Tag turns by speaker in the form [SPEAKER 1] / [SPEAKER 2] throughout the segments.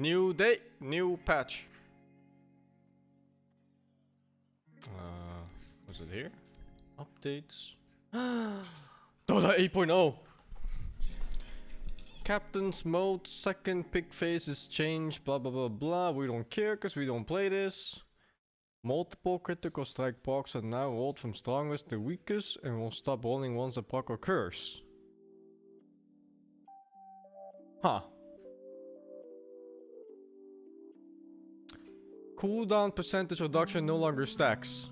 [SPEAKER 1] New day, new patch. Was it here? Updates. Dota 8.0. Captain's mode, second pick phase is changed, blah blah blah blah. We don't care because we don't play this. Multiple critical strike procs are now rolled from strongest to weakest and will stop rolling once a proc occurs. Huh. Cooldown percentage reduction no longer stacks.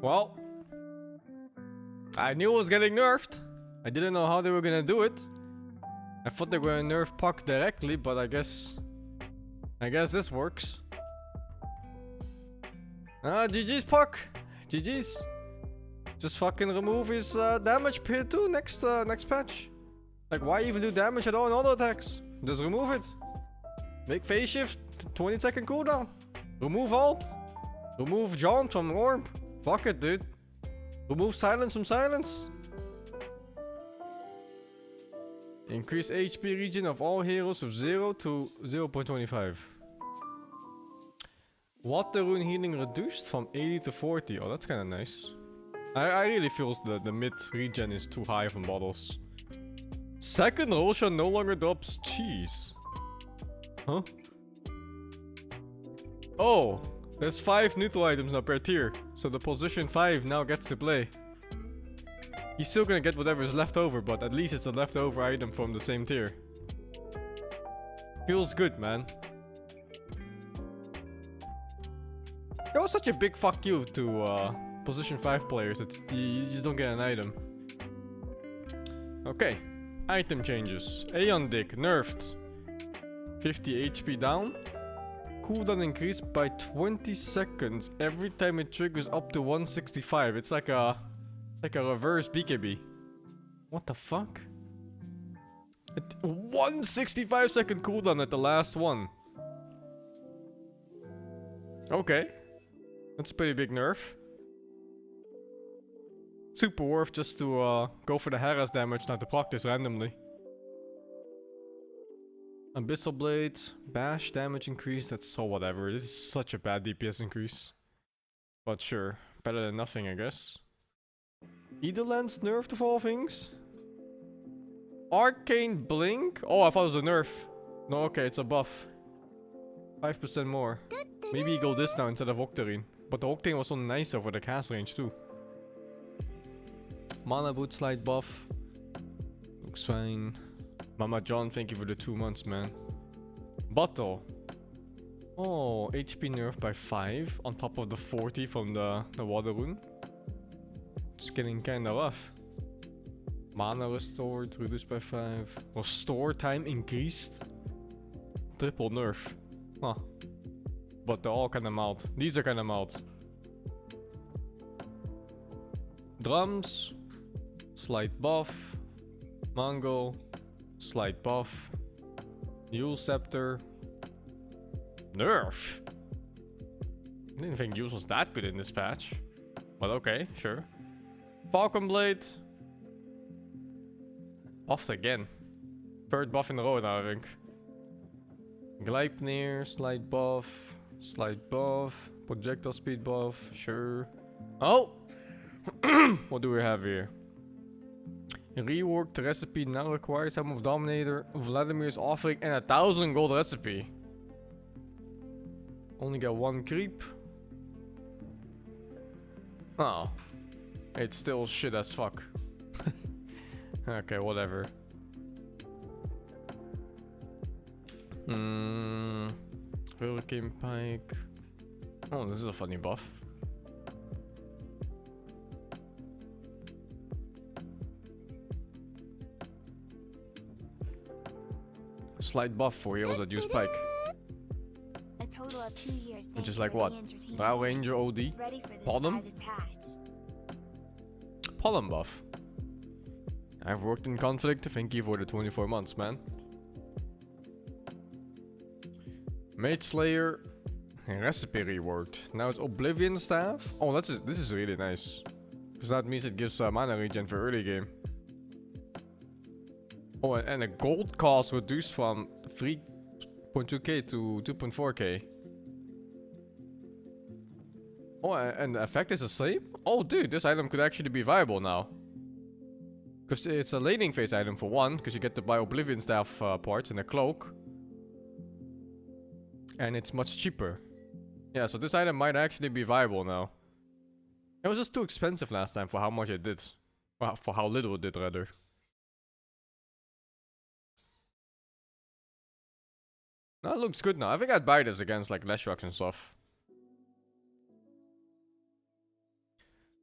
[SPEAKER 1] Well, I knew it was getting nerfed. I didn't know how they were gonna do it. I thought they were gonna nerf puck directly, but I guess this works. GG's puck. GG's. Just fucking remove his damage per 2 next patch. Like, why even do damage at all in auto attacks? Just remove it. Make phase shift, 20-second cooldown. Remove ult. Remove jaunt from orb. Fuck it, dude. Remove silence from silence. Increase HP regen of all heroes from 0 to 0.25. Water rune healing reduced from 80 to 40. Oh, that's kind of nice. I really feel that the mid regen is too high from bottles. Second roll shot no longer drops cheese. Huh? Oh, there's 5 neutral items now per tier. So the position 5 now gets to play. He's still gonna get whatever's left over, but at least it's a leftover item from the same tier. Feels good, man. That was such a big fuck you to position 5 players that you just don't get an item. Okay. Item changes. Aeon Dick nerfed. 50 HP down. Cooldown increased by 20 seconds every time it triggers up to 165. It's like a reverse BKB. What the fuck? 165 second cooldown at the last one. Okay. That's a pretty big nerf. Super worth just to go for the harass damage, not to proc this randomly. Abyssal Blade, bash damage increase, that's so whatever. This is such a bad DPS increase. But sure, better than nothing I guess. Edelland's nerfed of all things? Arcane Blink? Oh, I thought it was a nerf. No, okay, it's a buff. 5% more. Maybe you go this now instead of Octarine. But the Octane was so nice over the cast range too. Mana Boot Slide buff. Looks fine. Mama John, thank you for the 2 months, man. Bottle. Oh, HP nerfed by 5 on top of the 40 from the water rune. It's getting kinda rough. Mana restored, reduced by 5. Restore time increased. Triple nerf. Huh. But they're all kinda mild. These are kinda mild. Drums. Slight buff. Mango. Slight buff. Yule Scepter. Nerf. I didn't think Yule was that good in this patch. But okay, sure. Falcon Blade. Buffed again. Third buff in a row now, I think. Gleipnir, slight buff. Slight buff. Projectile speed buff. Sure. Oh! What do we have here? Reworked recipe now requires some of Dominator, Vladimir's offering, and 1,000 gold recipe. Only got 1 creep. Oh. It's still shit as fuck. Okay, whatever. Hurricane Pike. Oh, this is a funny buff. Slight buff for heroes that use Pike.
[SPEAKER 2] A total of 2 years.
[SPEAKER 1] Which is like what? Bow Ranger OD? Pollen? Pollen buff. I've worked in conflict. Thank you for the 24 months, man. Mage Slayer. Recipe reworked. Now it's Oblivion Staff. Oh, this is really nice. Because that means it gives mana regen for early game. Oh, and a gold cost reduced from 3.2k to 2.4k. Oh, and the effect is the same? Oh, dude, this item could actually be viable now. Because it's a laning phase item for one, because you get to buy Oblivion Staff parts and a cloak. And it's much cheaper. Yeah, so this item might actually be viable now. It was just too expensive last time for how much it did. Well, for how little it did, rather. No, it looks good now. I think I'd buy this against like Leshrac and stuff.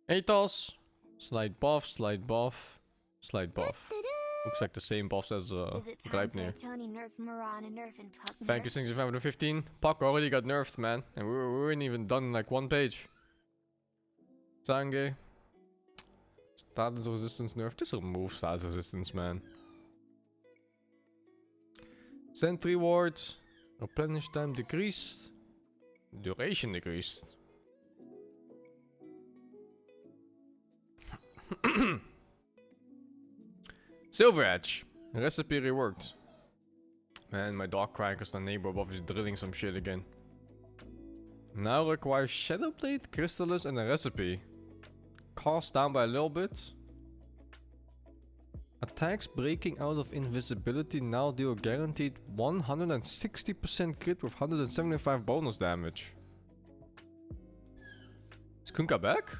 [SPEAKER 1] Atos. Slide buff, slide buff, slide buff. Looks like the same buffs as Gleipnir. Thank you, Sings 515. Puck already got nerfed, man. And we weren't even done like one page. Zange. Status resistance nerf. Just remove status resistance, man. Sentry ward. Replenish time decreased. Duration decreased. Silver Edge. Recipe reworked. Man, my dog crying because the neighbor above is drilling some shit again. Now requires Shadowblade, Crystallis, and a recipe. Cost down by a little bit. Attacks breaking out of invisibility now deal a guaranteed 160% crit with 175 bonus damage. Is Kunkka back?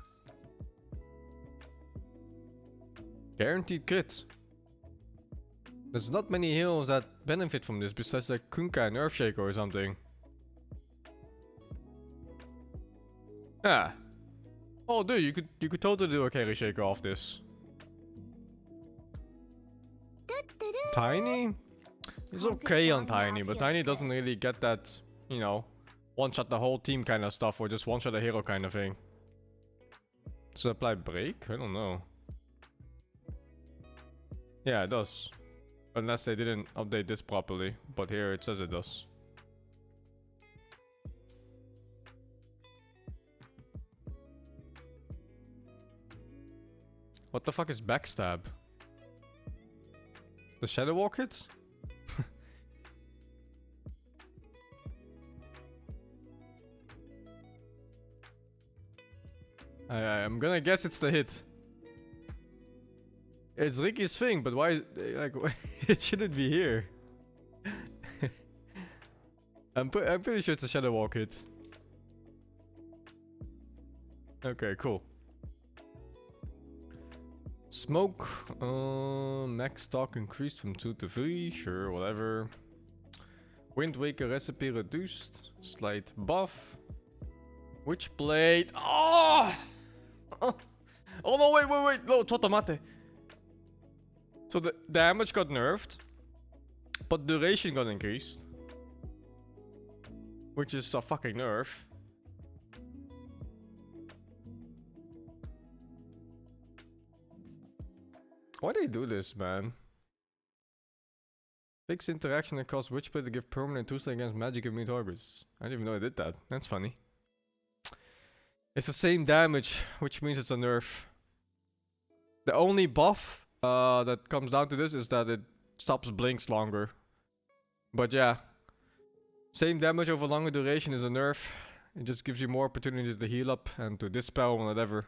[SPEAKER 1] Guaranteed crit. There's not many heroes that benefit from this besides like Kunkka and Earthshaker or something. Ah. Oh dude, you could totally do a carry shaker off this. Tiny? It's okay on Tiny, but Tiny doesn't really get that, you know, one-shot the whole team kind of stuff or just one-shot a hero kind of thing. Does it apply break? I don't know. Yeah, it does. Unless they didn't update this properly, but here it says it does. What the fuck is backstab? The Shadow Walk hit? I'm gonna guess it's the hit. It's Ricky's thing, but why? Like, it shouldn't be here. I'm pretty sure it's a Shadow Walk hit. Okay, cool. Smoke. Max stock increased from 2 to 3. Sure, whatever. Wind Waker recipe reduced. Slight buff. Witchblade. Oh! Oh no, wait. No, Totamate. So the damage got nerfed, but duration got increased. Which is a fucking nerf. Why they do this, man? Fix interaction that causes Witchblade to give permanent 2-star against magic immune targets. I didn't even know I did that. That's funny. It's the same damage, which means it's a nerf. The only buff that comes down to this is that it stops blinks longer. But yeah, same damage over longer duration is a nerf. It just gives you more opportunities to heal up and to dispel and whatever.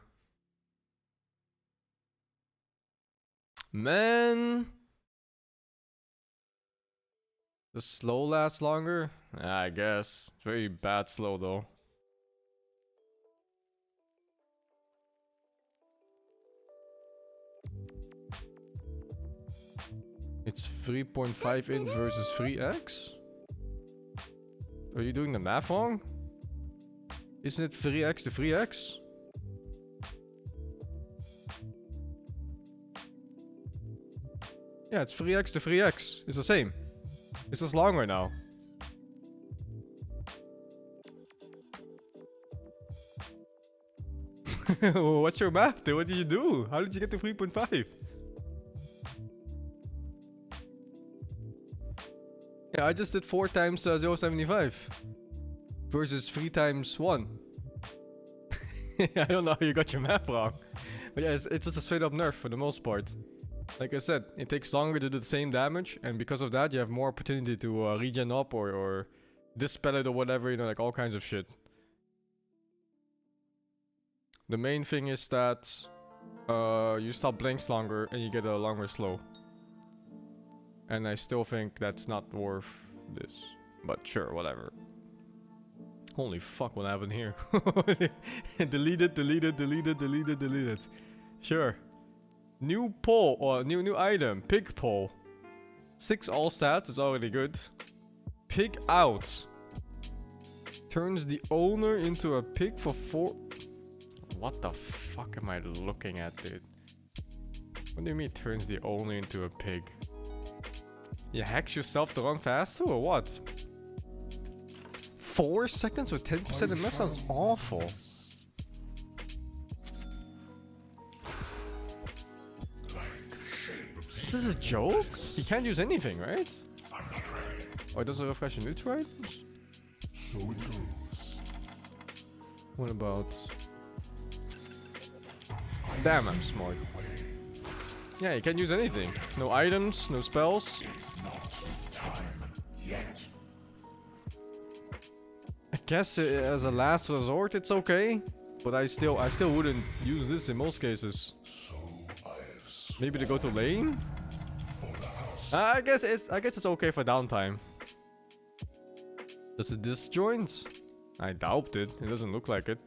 [SPEAKER 1] Man, the slow lasts longer? I guess. It's very bad slow though. It's 3.5 int versus 3x? Are you doing the math wrong? Isn't it 3x to 3x? Yeah, it's 3x to 3x. It's the same. It's just longer now. What's your math, dude? What did you do? How did you get to 3.5? Yeah, I just did 4 times 0.75 versus 3 times 1. I don't know how you got your math wrong. But yeah, it's just a straight up nerf for the most part. Like I said, it takes longer to do the same damage, and because of that, you have more opportunity to regen up or dispel it or whatever, you know, like all kinds of shit. The main thing is that you stop blinks longer and you get a longer slow. And I still think that's not worth this. But sure, whatever. Holy fuck, what happened here? Delete it. Sure. New pole, or new item. Pig pole. 6 all stats is already good. Pig out. Turns the owner into a pig for 4... What the fuck am I looking at, dude? What do you mean turns the owner into a pig? You hacks yourself to run faster or what? 4 seconds with 10% MS sounds awful. Is this a joke? You can't use anything, right? Oh, it doesn't refresh your neutral items?
[SPEAKER 3] So it goes.
[SPEAKER 1] What about... Damn, I'm smart. Yeah, you can't use anything. No items, no spells.
[SPEAKER 3] It's not time yet.
[SPEAKER 1] I guess as a last resort it's okay, but I still wouldn't use this in most cases.
[SPEAKER 3] So I've
[SPEAKER 1] Maybe to go to lane?
[SPEAKER 3] for the house.
[SPEAKER 1] I guess it's okay for downtime. Does it disjoint? I doubt it. It doesn't look like it.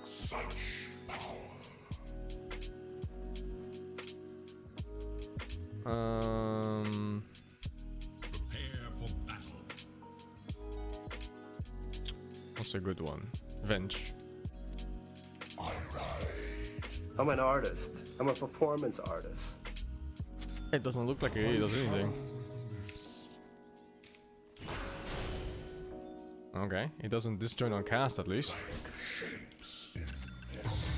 [SPEAKER 3] Such power. Prepare for battle.
[SPEAKER 1] What's a good one? Venge.
[SPEAKER 3] I ride.
[SPEAKER 4] I'm an artist. I'm a performance artist.
[SPEAKER 1] It doesn't look like it really does anything. Okay, it doesn't disjoint on cast at least.
[SPEAKER 3] Shapes in mist.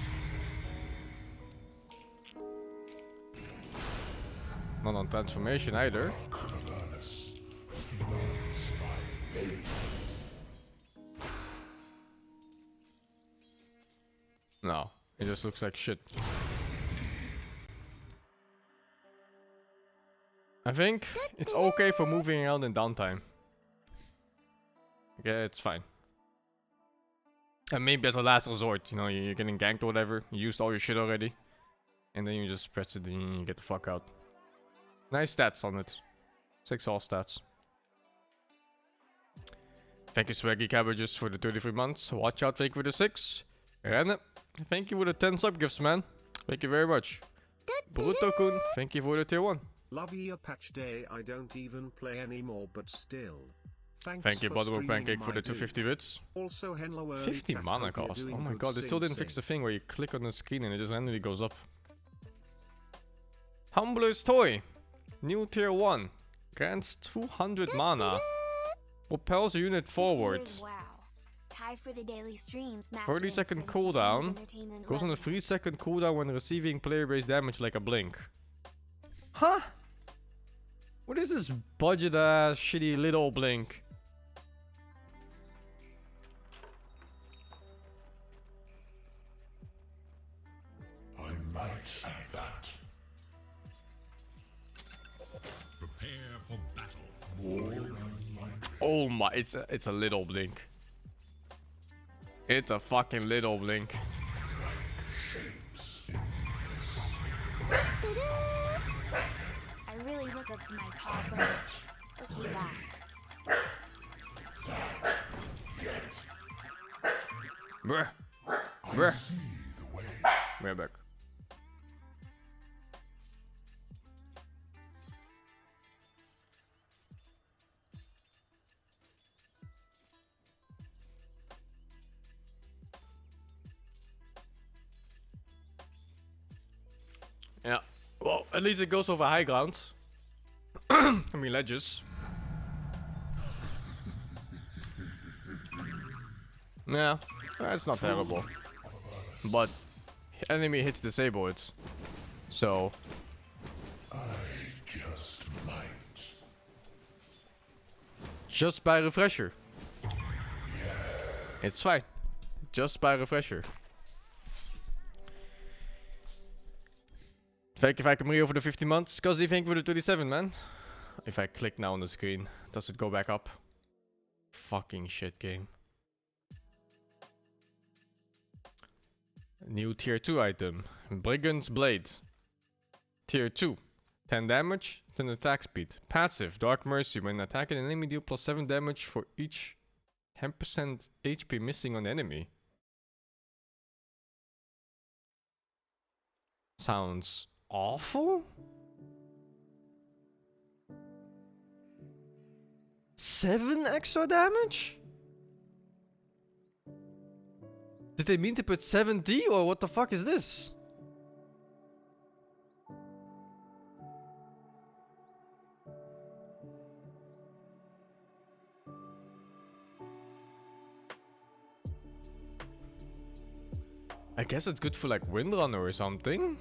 [SPEAKER 1] Not on transformation either.
[SPEAKER 3] Cavernous flows my veins.
[SPEAKER 1] No, it just looks like shit. I think it's okay for moving around in downtime. Okay, it's fine. And maybe as a last resort, you know, you're getting ganked or whatever. You used all your shit already. And then you just press it and you get the fuck out. Nice stats on it. 6 all stats. Thank you Swaggy Cabbages for the 33 months. Watch out, thank you for the 6. And thank you for the 10 sub gifts, man. Thank you very much. Bruto-kun, thank you for the tier 1.
[SPEAKER 5] Love your patch day. I don't even play anymore, but still. Thanks
[SPEAKER 1] Thank you,
[SPEAKER 5] for
[SPEAKER 1] Buttermilk
[SPEAKER 5] streaming,
[SPEAKER 1] Pancake, for
[SPEAKER 5] my
[SPEAKER 1] the
[SPEAKER 5] dude.
[SPEAKER 1] 250 bits.
[SPEAKER 5] Also, hello,
[SPEAKER 1] 50
[SPEAKER 5] chat,
[SPEAKER 1] mana
[SPEAKER 5] hope you're
[SPEAKER 1] cost.
[SPEAKER 5] doing
[SPEAKER 1] Oh my
[SPEAKER 5] good,
[SPEAKER 1] god, they still didn't
[SPEAKER 5] Sing
[SPEAKER 1] fix the thing where you click on the screen and it just randomly goes up. Humbler's Toy. New tier 1. Grants 200 mana. Propels a unit forward.
[SPEAKER 2] Wow. Tie for the daily streams.
[SPEAKER 1] 30-second cooldown. Goes on a 3-second cooldown when receiving player-based damage like a blink. Huh? What is this budget ass shitty little blink?
[SPEAKER 3] I might add that. Prepare for battle. More unlikely.
[SPEAKER 1] Oh my, it's a little blink. It's a fucking little blink.
[SPEAKER 3] Shapes in
[SPEAKER 2] I really look up to my tall friends. Looking back.
[SPEAKER 3] yet.
[SPEAKER 1] Bruh.
[SPEAKER 3] I
[SPEAKER 1] Bruh.
[SPEAKER 3] see the way.
[SPEAKER 1] We're back. Yeah. Well, at least it goes over high ground. I mean ledges. Yeah, that's not terrible. But enemy hits disable it. So
[SPEAKER 3] I just might.
[SPEAKER 1] just by refresher. It's fine. Just by refresher. Thank you, Mario, for the 50 months. Cuzzy, thank you for the 27, man. If I click now on the screen, does it go back up? Fucking shit game. New tier 2 item. Brigand's Blade. Tier 2. 10 damage, 10 attack speed. Passive, Dark Mercy. When attacking an enemy, deal plus 7 damage for each 10% HP missing on the enemy. Sounds awful? 7 extra damage? Did they mean to put 7D or what the fuck is this? I guess it's good for like Windrunner or something.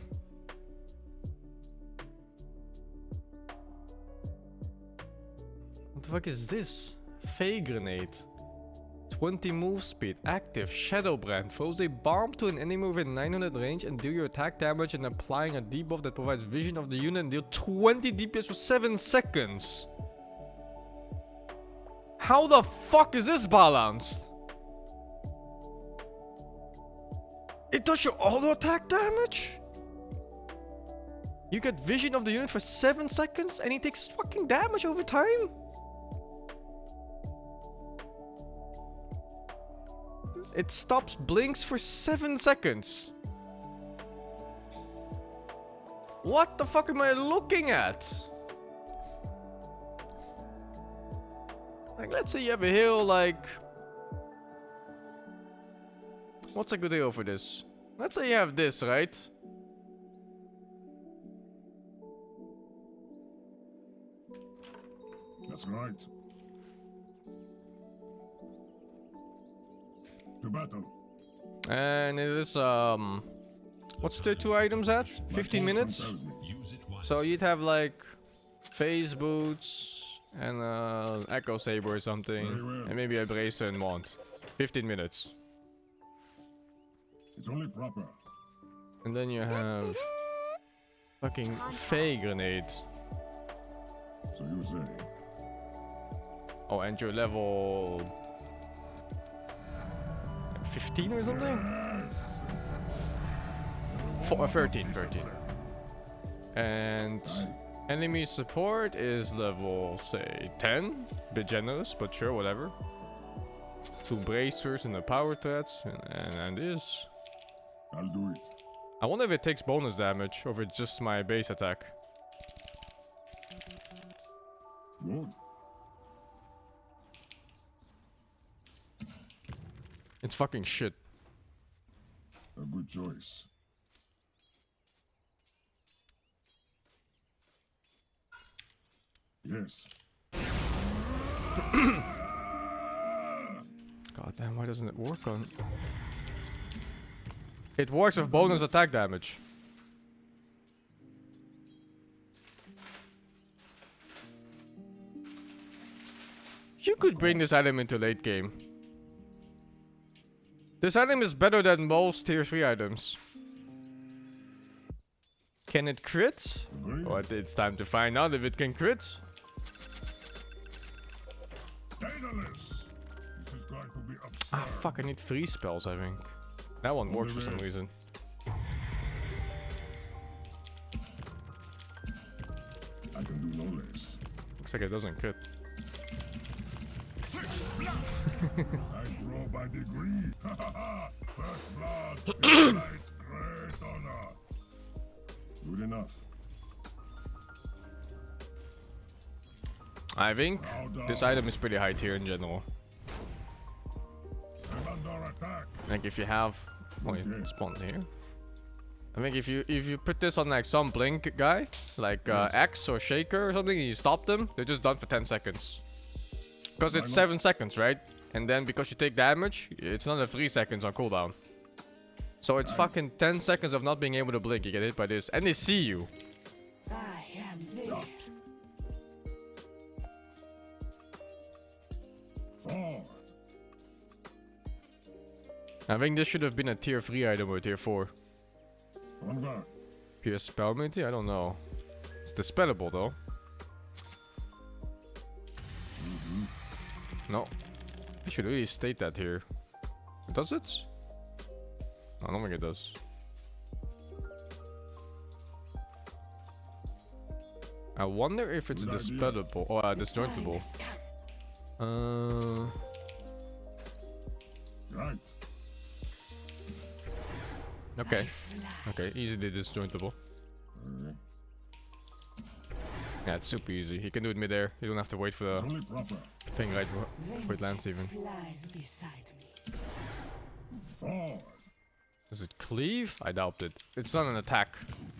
[SPEAKER 1] What the fuck is this? Fey Grenade. 20 move speed. Active. Shadowbrand. Throws a bomb to an enemy within 900 range and deal your attack damage and applying a debuff that provides vision of the unit and deal 20 DPS for 7 seconds. How the fuck is this balanced? It does your auto attack damage? You get vision of the unit for 7 seconds and he takes fucking damage over time? It stops blinks for 7 seconds. What the fuck am I looking at? Like, let's say you have a hill like... What's a good hill for this? Let's say you have this, right?
[SPEAKER 3] That's right. To battle.
[SPEAKER 1] And it is, what's the 2 items at? 15 minutes?
[SPEAKER 3] Use it wisely.
[SPEAKER 1] So you'd have like phase boots and echo saber or something,
[SPEAKER 3] Very well.
[SPEAKER 1] and maybe a bracer and wand. 15 minutes.
[SPEAKER 3] It's only proper.
[SPEAKER 1] And then you have fucking Fey grenade.
[SPEAKER 3] So you say.
[SPEAKER 1] Oh, and you're level 15 or something? 13. And enemy support is level, say, 10. Bit generous, but sure, whatever. 2 bracers and the power threats, and this.
[SPEAKER 3] I'll do it.
[SPEAKER 1] I wonder if it takes bonus damage, or if it's just my base attack.
[SPEAKER 3] Good.
[SPEAKER 1] It's fucking shit.
[SPEAKER 3] A good choice. Yes.
[SPEAKER 1] God damn, why doesn't it work on... It works with bonus attack damage. You could bring this item into late game. This item is better than most tier 3 items. Can it crit?
[SPEAKER 3] Agreed.
[SPEAKER 1] Well, it's time to find out if it can crit.
[SPEAKER 3] Daedalus! This is going to be absurd.
[SPEAKER 1] Ah, fuck, I need 3 spells, I think. That one works for some reason.
[SPEAKER 3] I can do no less.
[SPEAKER 1] Looks like it doesn't crit.
[SPEAKER 3] I grow by degree. First blood. It's great honor. Good enough.
[SPEAKER 1] I think this item is pretty high tier in general.
[SPEAKER 3] I'm under attack.
[SPEAKER 1] Like if you have... Wait, spawn here. I think if you put this on like some blink guy, like X or Shaker or something, and you stop them, they're just done for 10 seconds. Because it's 7 seconds, right? And then because you take damage, it's another 3 seconds on cooldown. So it's fucking 10 seconds of not being able to blink. You get hit by this. And they see you.
[SPEAKER 6] I am there.
[SPEAKER 3] Forward.
[SPEAKER 1] I think this should have been a tier 3 item or tier 4.
[SPEAKER 3] On guard.
[SPEAKER 1] Pierce spell maybe? I don't know. It's dispellable though. No. I should really state that here. Does it? I don't think it does. I wonder if it's dispellable or disjointable.
[SPEAKER 3] Right.
[SPEAKER 1] Okay. Okay, easily disjointable. Yeah, it's super easy. He can do it mid-air. You don't have to wait for the
[SPEAKER 3] Fully proper.
[SPEAKER 1] thing right before it lands even.
[SPEAKER 6] Flies beside me.
[SPEAKER 3] Forward.
[SPEAKER 1] Does it cleave? I doubt it. It's not an attack.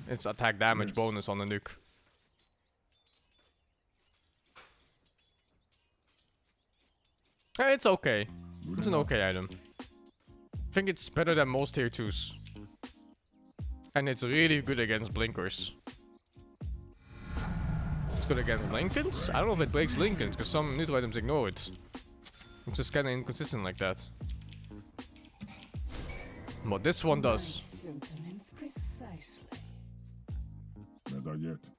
[SPEAKER 1] It's attack damage
[SPEAKER 3] Yes.
[SPEAKER 1] bonus on the nuke. It's okay.
[SPEAKER 3] Good
[SPEAKER 1] It's an
[SPEAKER 3] enough.
[SPEAKER 1] okay item. I think it's better than most tier 2s. And it's really good against blinkers. It's good against Lincolns? I don't know if it breaks Lincolns, because some neutral items ignore it. It's just kinda inconsistent like that. But this one
[SPEAKER 6] My
[SPEAKER 1] does.
[SPEAKER 6] sentiments precisely.
[SPEAKER 3] Better yet.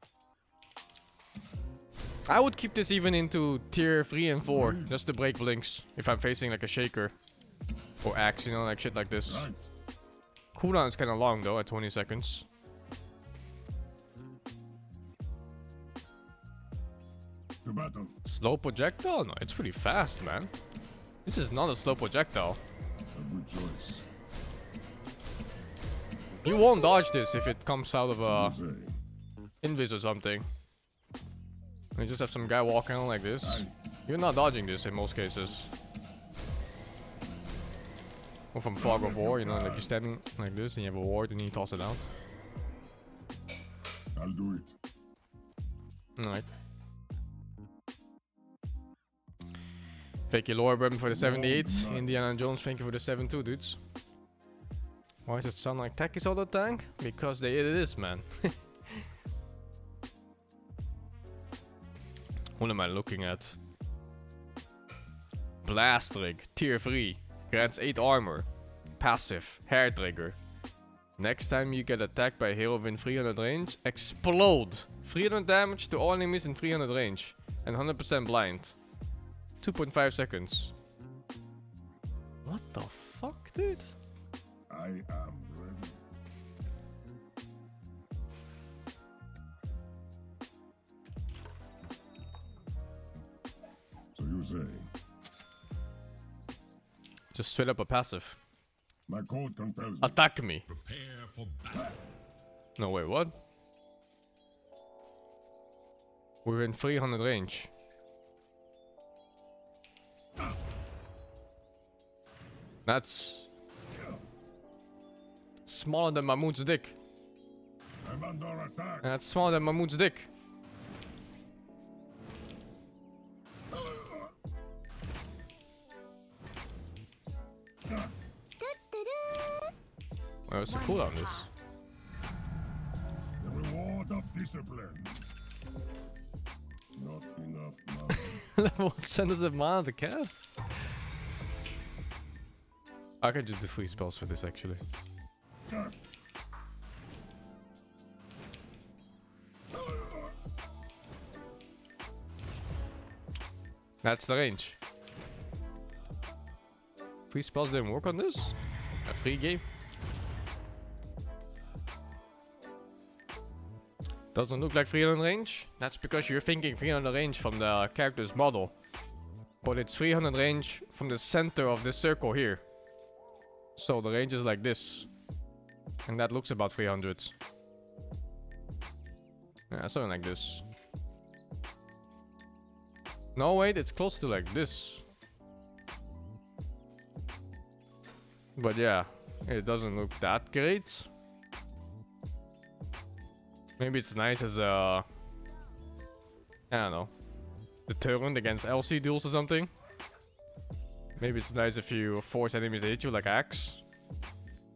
[SPEAKER 1] I would keep this even into tier 3 and 4, just to break blinks, if I'm facing like a shaker. Or axe, you know, like shit like this.
[SPEAKER 3] Right.
[SPEAKER 1] Cooldown is kinda long though, at 20 seconds.
[SPEAKER 3] To battle.
[SPEAKER 1] Slow projectile? No, it's pretty fast, man. This is not a slow projectile.
[SPEAKER 3] A good choice.
[SPEAKER 1] You won't dodge this if it comes out of a
[SPEAKER 3] Say.
[SPEAKER 1] invis or something. You just have some guy walking on like this.
[SPEAKER 3] Aye.
[SPEAKER 1] You're not dodging this in most cases. Or from Fog of War, you know, like you're standing like this and you have a ward and you toss it out.
[SPEAKER 3] I'll do it.
[SPEAKER 1] Alright. Thank you, Laura Bourbon, for the 78. Indiana Jones, thank you for the 7-2, dudes. Why does it sound like Takis all the time? Because it is, man. What am I looking at? Blast Rig, tier 3. Grants 8 armor. Passive, hair trigger. Next time you get attacked by a hero within 300 range, explode. 300 damage to all enemies in 300 range. And 100% blind. 2.5 seconds. What the fuck, dude?
[SPEAKER 3] I am ready. So you say,
[SPEAKER 1] Just straight up a passive.
[SPEAKER 3] my code compels me.
[SPEAKER 1] Attack me.
[SPEAKER 3] Prepare for battle.
[SPEAKER 1] No, wait, what? We're in 300 range. That's smaller than Mahmoud's dick.
[SPEAKER 3] I'm under attack.
[SPEAKER 1] And that's smaller than Mahmoud's dick. Where's the cooldown this?
[SPEAKER 3] The reward of discipline. Not enough money.
[SPEAKER 1] Level 1 sentence of mana to cast? I can just do 3 spells for this actually. That's the range. 3 spells didn't work on this? A free game? Doesn't look like 300 range. That's because you're thinking 300 range from the character's model. But it's 300 range from the center of this circle here. So the range is like this. And that looks about 300. Yeah, something like this. No, wait, it's close to like this. But yeah, it doesn't look that great. Maybe it's nice as a... I don't know. Deterrent against LC duels or something. Maybe it's nice if you force enemies to hit you like Axe.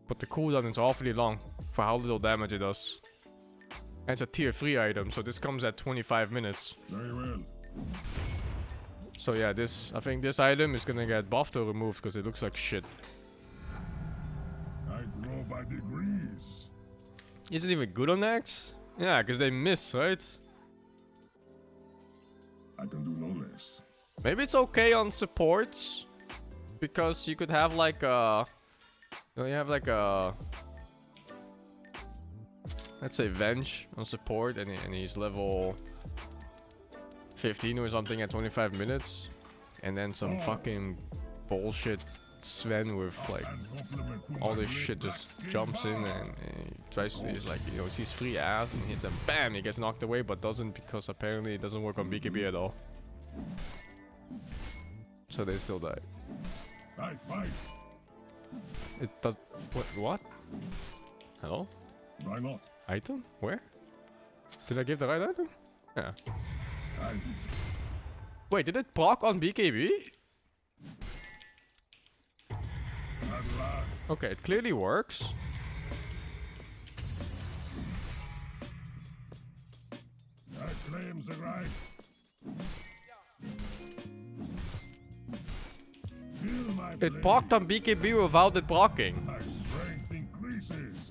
[SPEAKER 1] But the cooldown is awfully long for how little damage it does. And it's a tier 3 item, so this comes at 25 minutes.
[SPEAKER 3] Very well.
[SPEAKER 1] So yeah, I think this item is gonna get buffed or removed because it looks like shit.
[SPEAKER 3] I grow by degrees.
[SPEAKER 1] Isn't even good on Axe? Yeah, because they miss, right?
[SPEAKER 3] I can do no less.
[SPEAKER 1] Maybe it's okay on supports. Because you could have like a... You have like a... Let's say Venge on support and he's level 15 or something at 25 minutes. And then some fucking bullshit Sven with like all this shit just jumps in and he tries to, he's like, you know, sees free ass and hits him, bam, he gets knocked away but doesn't, because apparently it doesn't work on BKB at all. So they still die.
[SPEAKER 3] I fight.
[SPEAKER 1] It does... What? Hello?
[SPEAKER 3] Why not?
[SPEAKER 1] Item? Where? Did I give the right item? Yeah.
[SPEAKER 3] I
[SPEAKER 1] Wait, did it proc on BKB?
[SPEAKER 3] at last.
[SPEAKER 1] Okay, it clearly works.
[SPEAKER 3] I claim the right. Feel my
[SPEAKER 1] It
[SPEAKER 3] blade.
[SPEAKER 1] procced on BKB without it blocking.
[SPEAKER 3] My strength increases.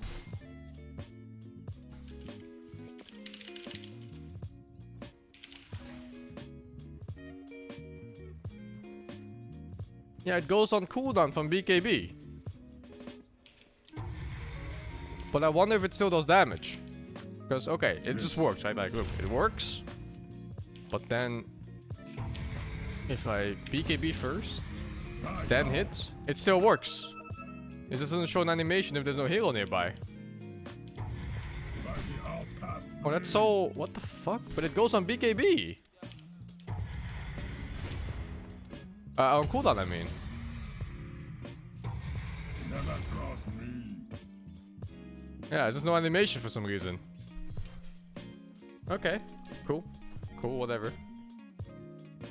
[SPEAKER 1] Yeah, it goes on cooldown from BKB. But I wonder if it still does damage. Because, okay, it just works, right? Like, look, it works. But then... If I BKB first, then hit, it still works. It just doesn't show an animation if there's no hero nearby.
[SPEAKER 3] By the outcast
[SPEAKER 1] Oh, that's so... What the fuck? But it goes on BKB. On cooldown, I mean.
[SPEAKER 3] never cross me.
[SPEAKER 1] Yeah, there's no animation for some reason. Okay, cool. Cool, whatever.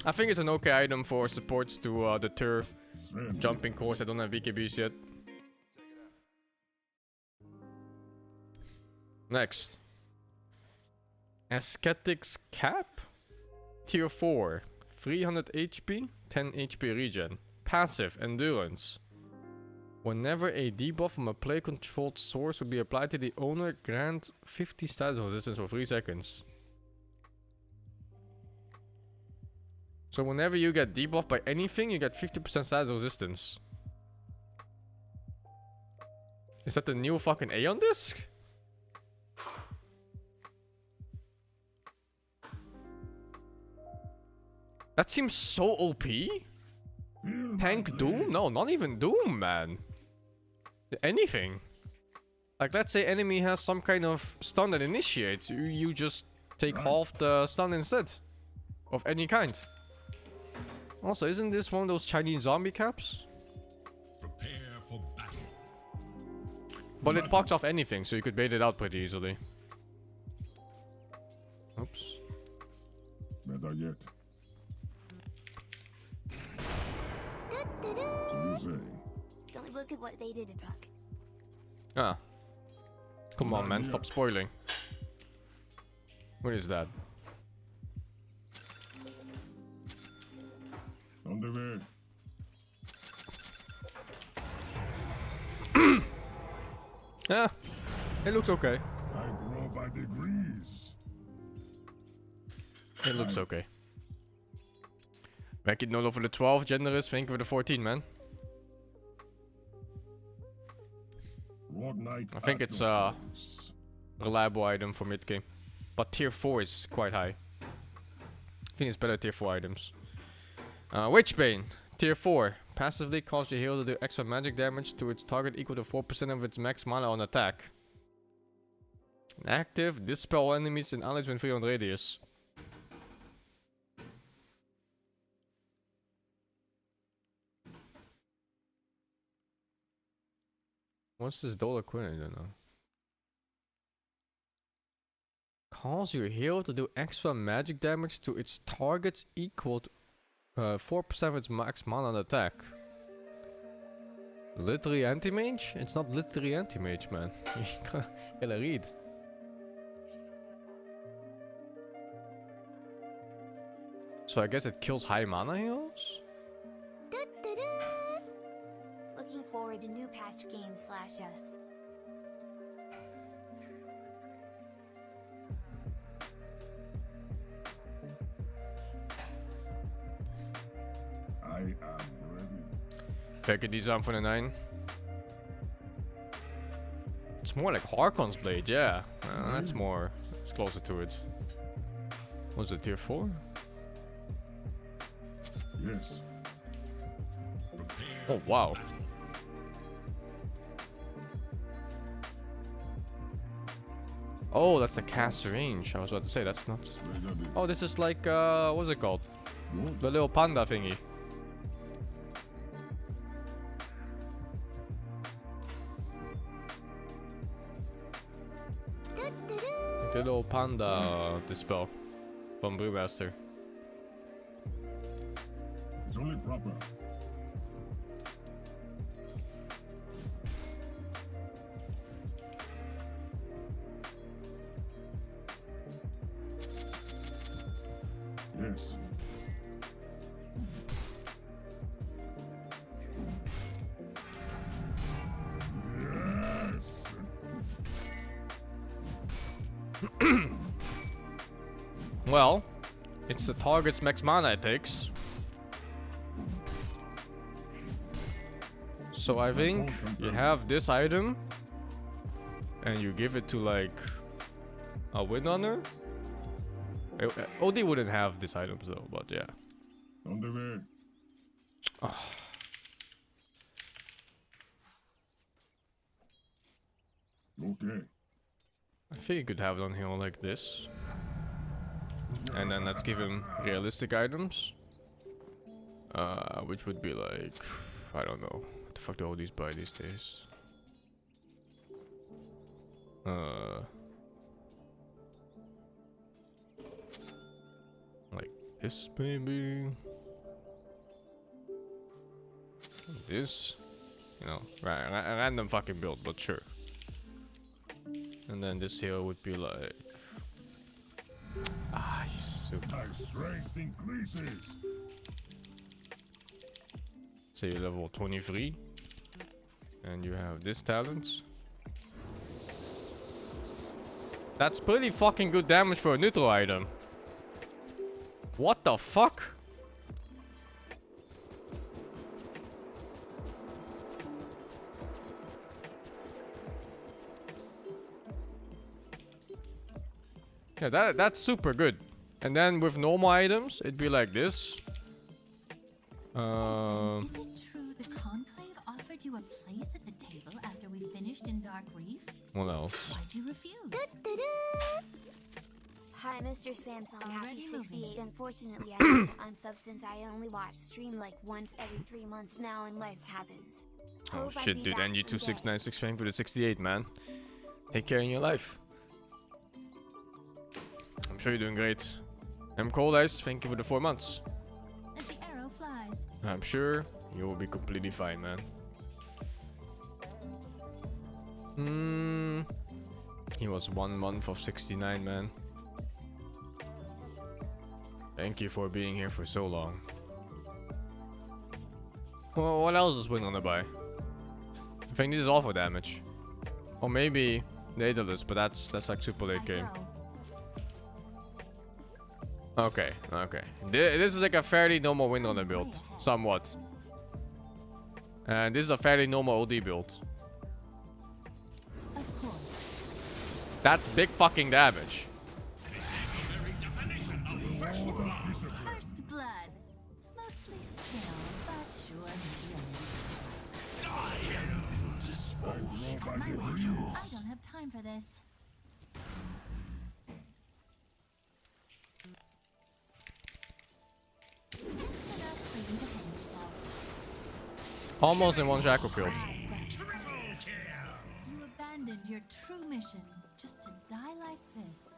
[SPEAKER 1] I think it's an okay item for supports to deter
[SPEAKER 3] Sven.
[SPEAKER 1] jumping cores that don't have BKBs yet. Next. Ascetics Cap? Tier 4. 300 HP, 10 HP regen. Passive, Endurance. Whenever a debuff from a player-controlled source will be applied to the owner, grant 50 status resistance for 3 seconds. So whenever you get debuffed by anything, you get 50% status resistance. Is that the new fucking Aeon disc? That seems so OP.
[SPEAKER 3] Feel my
[SPEAKER 1] Tank Doom?
[SPEAKER 3] blade.
[SPEAKER 1] No, not even Doom, man. Anything. Like, let's say enemy has some kind of stun that initiates. You just take half the stun instead. Of any kind. Also, isn't this one of those Chinese zombie caps?
[SPEAKER 3] Prepare for battle.
[SPEAKER 1] But it pops off anything, so you could bait it out pretty easily. Oops.
[SPEAKER 3] Better yet. So you say.
[SPEAKER 2] Don't look at what they did, Brock.
[SPEAKER 1] Ah. Come on, man, stop spoiling. What is that?
[SPEAKER 3] On the way.
[SPEAKER 1] Yeah, it looks okay.
[SPEAKER 3] I grow by degrees.
[SPEAKER 1] It looks okay. Back it Nolo for the 12, Generous, thank you for the 14, man.
[SPEAKER 3] What night
[SPEAKER 1] I think
[SPEAKER 3] at
[SPEAKER 1] it's
[SPEAKER 3] your
[SPEAKER 1] a
[SPEAKER 3] service.
[SPEAKER 1] reliable item for mid game. But tier 4 is quite high. I think it's better tier 4 items. Witchbane, tier 4. Passively cause your hero to do extra magic damage to its target equal to 4% of its max mana on attack. Active, dispel enemies and allies within 300 radius. What's this Dota Queen? I don't know. Cause your hero to do extra magic damage to its targets equal to 4% of its max mana on attack. Literally Anti-Mage? It's not literally Anti-Mage, man. You gotta read. So I guess it kills high mana heroes?
[SPEAKER 2] Looking forward to new patch games /us.
[SPEAKER 1] Pack a design for the 9. It's more like Harkon's blade, yeah. That's more. It's closer to it. Was it tier 4?
[SPEAKER 3] Yes.
[SPEAKER 1] Oh wow. Oh, that's the cast range. I was about to say that's not. Oh, this is like what's it called? The little panda thingy. The little panda dispel from Brewmaster.
[SPEAKER 3] It's only proper. Yes. Yes.
[SPEAKER 1] Well, it's the target's max mana it takes. So I think you have this item and you give it to like a Windrunner. OD wouldn't have this item though, but yeah.
[SPEAKER 3] On the way. Okay.
[SPEAKER 1] I think you could have it on here like this. And then let's give him realistic items. Which would be like, I don't know. What the fuck do all these buy these days? Like this maybe. This, you know, a random fucking build, but sure. And then this here would be like, super.
[SPEAKER 3] My strength increases.
[SPEAKER 1] Say level 23, and you have this talent. That's pretty fucking good damage for a neutral item. What the fuck? Yeah, that's super good. And then with normal items, it'd be like this.
[SPEAKER 7] Is it true the Conclave offered you a place at the table after we finished in Dark Reef?
[SPEAKER 1] What else?
[SPEAKER 7] Why'd you refuse?
[SPEAKER 2] Hi, Mr. Samsung Happy
[SPEAKER 7] Already
[SPEAKER 2] 68. Unfortunately, I have to unsub since I only watch stream like once every 3 months now and life happens.
[SPEAKER 1] Oh
[SPEAKER 2] Hope I
[SPEAKER 1] shit,
[SPEAKER 2] be
[SPEAKER 1] dude.
[SPEAKER 2] back
[SPEAKER 1] NG2696 fame for the 68, man. Take care in your life. I'm sure you're doing great. Cold Ice, thank you for the 4 months.
[SPEAKER 7] As the arrow flies.
[SPEAKER 1] I'm sure you will be completely fine, man. He was 1 month of 69, man. Thank you for being here for so long. Well, what else is Wing on the buy? I think this is all for damage. Or maybe Daedalus, but that's like super late game. Okay. This is like a fairly normal Windrunner build. Somewhat. And this is a fairly normal OD build.
[SPEAKER 7] Of course.
[SPEAKER 1] That's big fucking damage.
[SPEAKER 7] First blood. Mostly skill, but sure maybe I don't have time for this. Instead of waiting to hang yourself.
[SPEAKER 1] Almost in one Shackle build.
[SPEAKER 7] You abandoned your true mission just to die like this.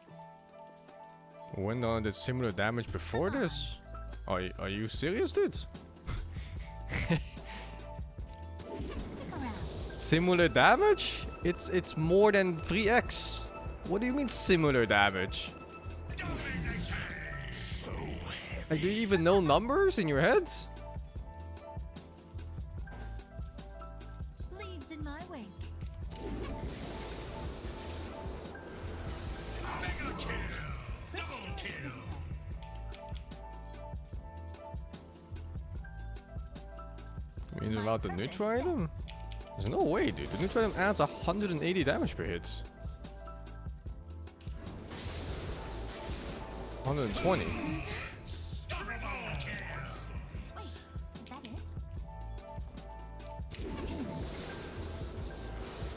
[SPEAKER 1] Windrunner did similar damage before this? Are you serious, dude?
[SPEAKER 7] Stick around.
[SPEAKER 1] Similar damage? It's more than 3x. What do you mean similar damage? Like, do you even know numbers in your heads?
[SPEAKER 7] Leaves in my wake.
[SPEAKER 1] I mean, Is it without the neutral item? There's no way, dude. The neutral item adds 180 damage per hit. 120.
[SPEAKER 7] Is that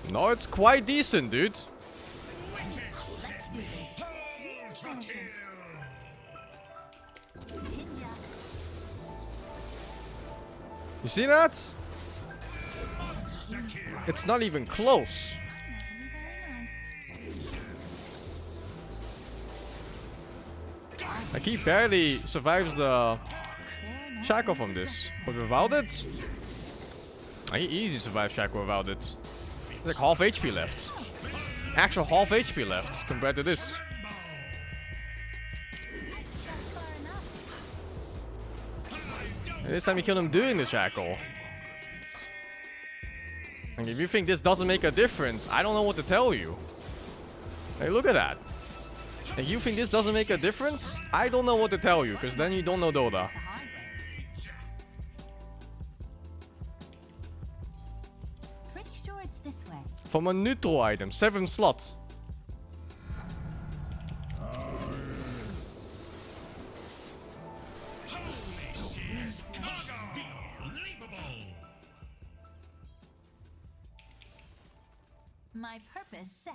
[SPEAKER 7] it?
[SPEAKER 1] No, it's quite decent, dude.
[SPEAKER 7] Let's do this. Ninja.
[SPEAKER 1] You see that? It's not even close.
[SPEAKER 7] Very nice.
[SPEAKER 1] Like he barely survives the shackle from this, but without it, he easy survives shackle without it. There's like half HP left. Actual half HP left compared to this.
[SPEAKER 7] That's far enough.
[SPEAKER 1] And this time you kill him doing the shackle. And if you think this doesn't make a difference, I don't know what to tell you. Hey, look at that. And you think this doesn't make a difference? I don't know what to tell you, because then you don't know Dota.
[SPEAKER 7] The hard way. Pretty sure it's this way.
[SPEAKER 1] From a neutral item, 7 slots.
[SPEAKER 7] My purpose set.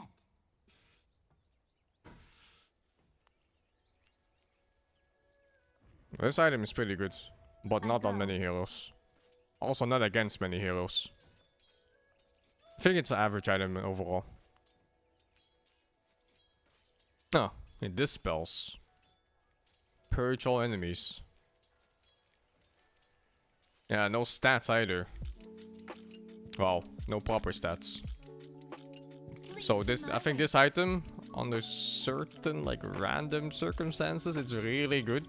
[SPEAKER 1] This item is pretty good, but not on many heroes. Also not against many heroes. I think it's an average item overall. Oh, it dispels. Purge all enemies. Yeah, no stats either. Well, no proper stats. So this, I think this item, under certain like random circumstances, it's really good.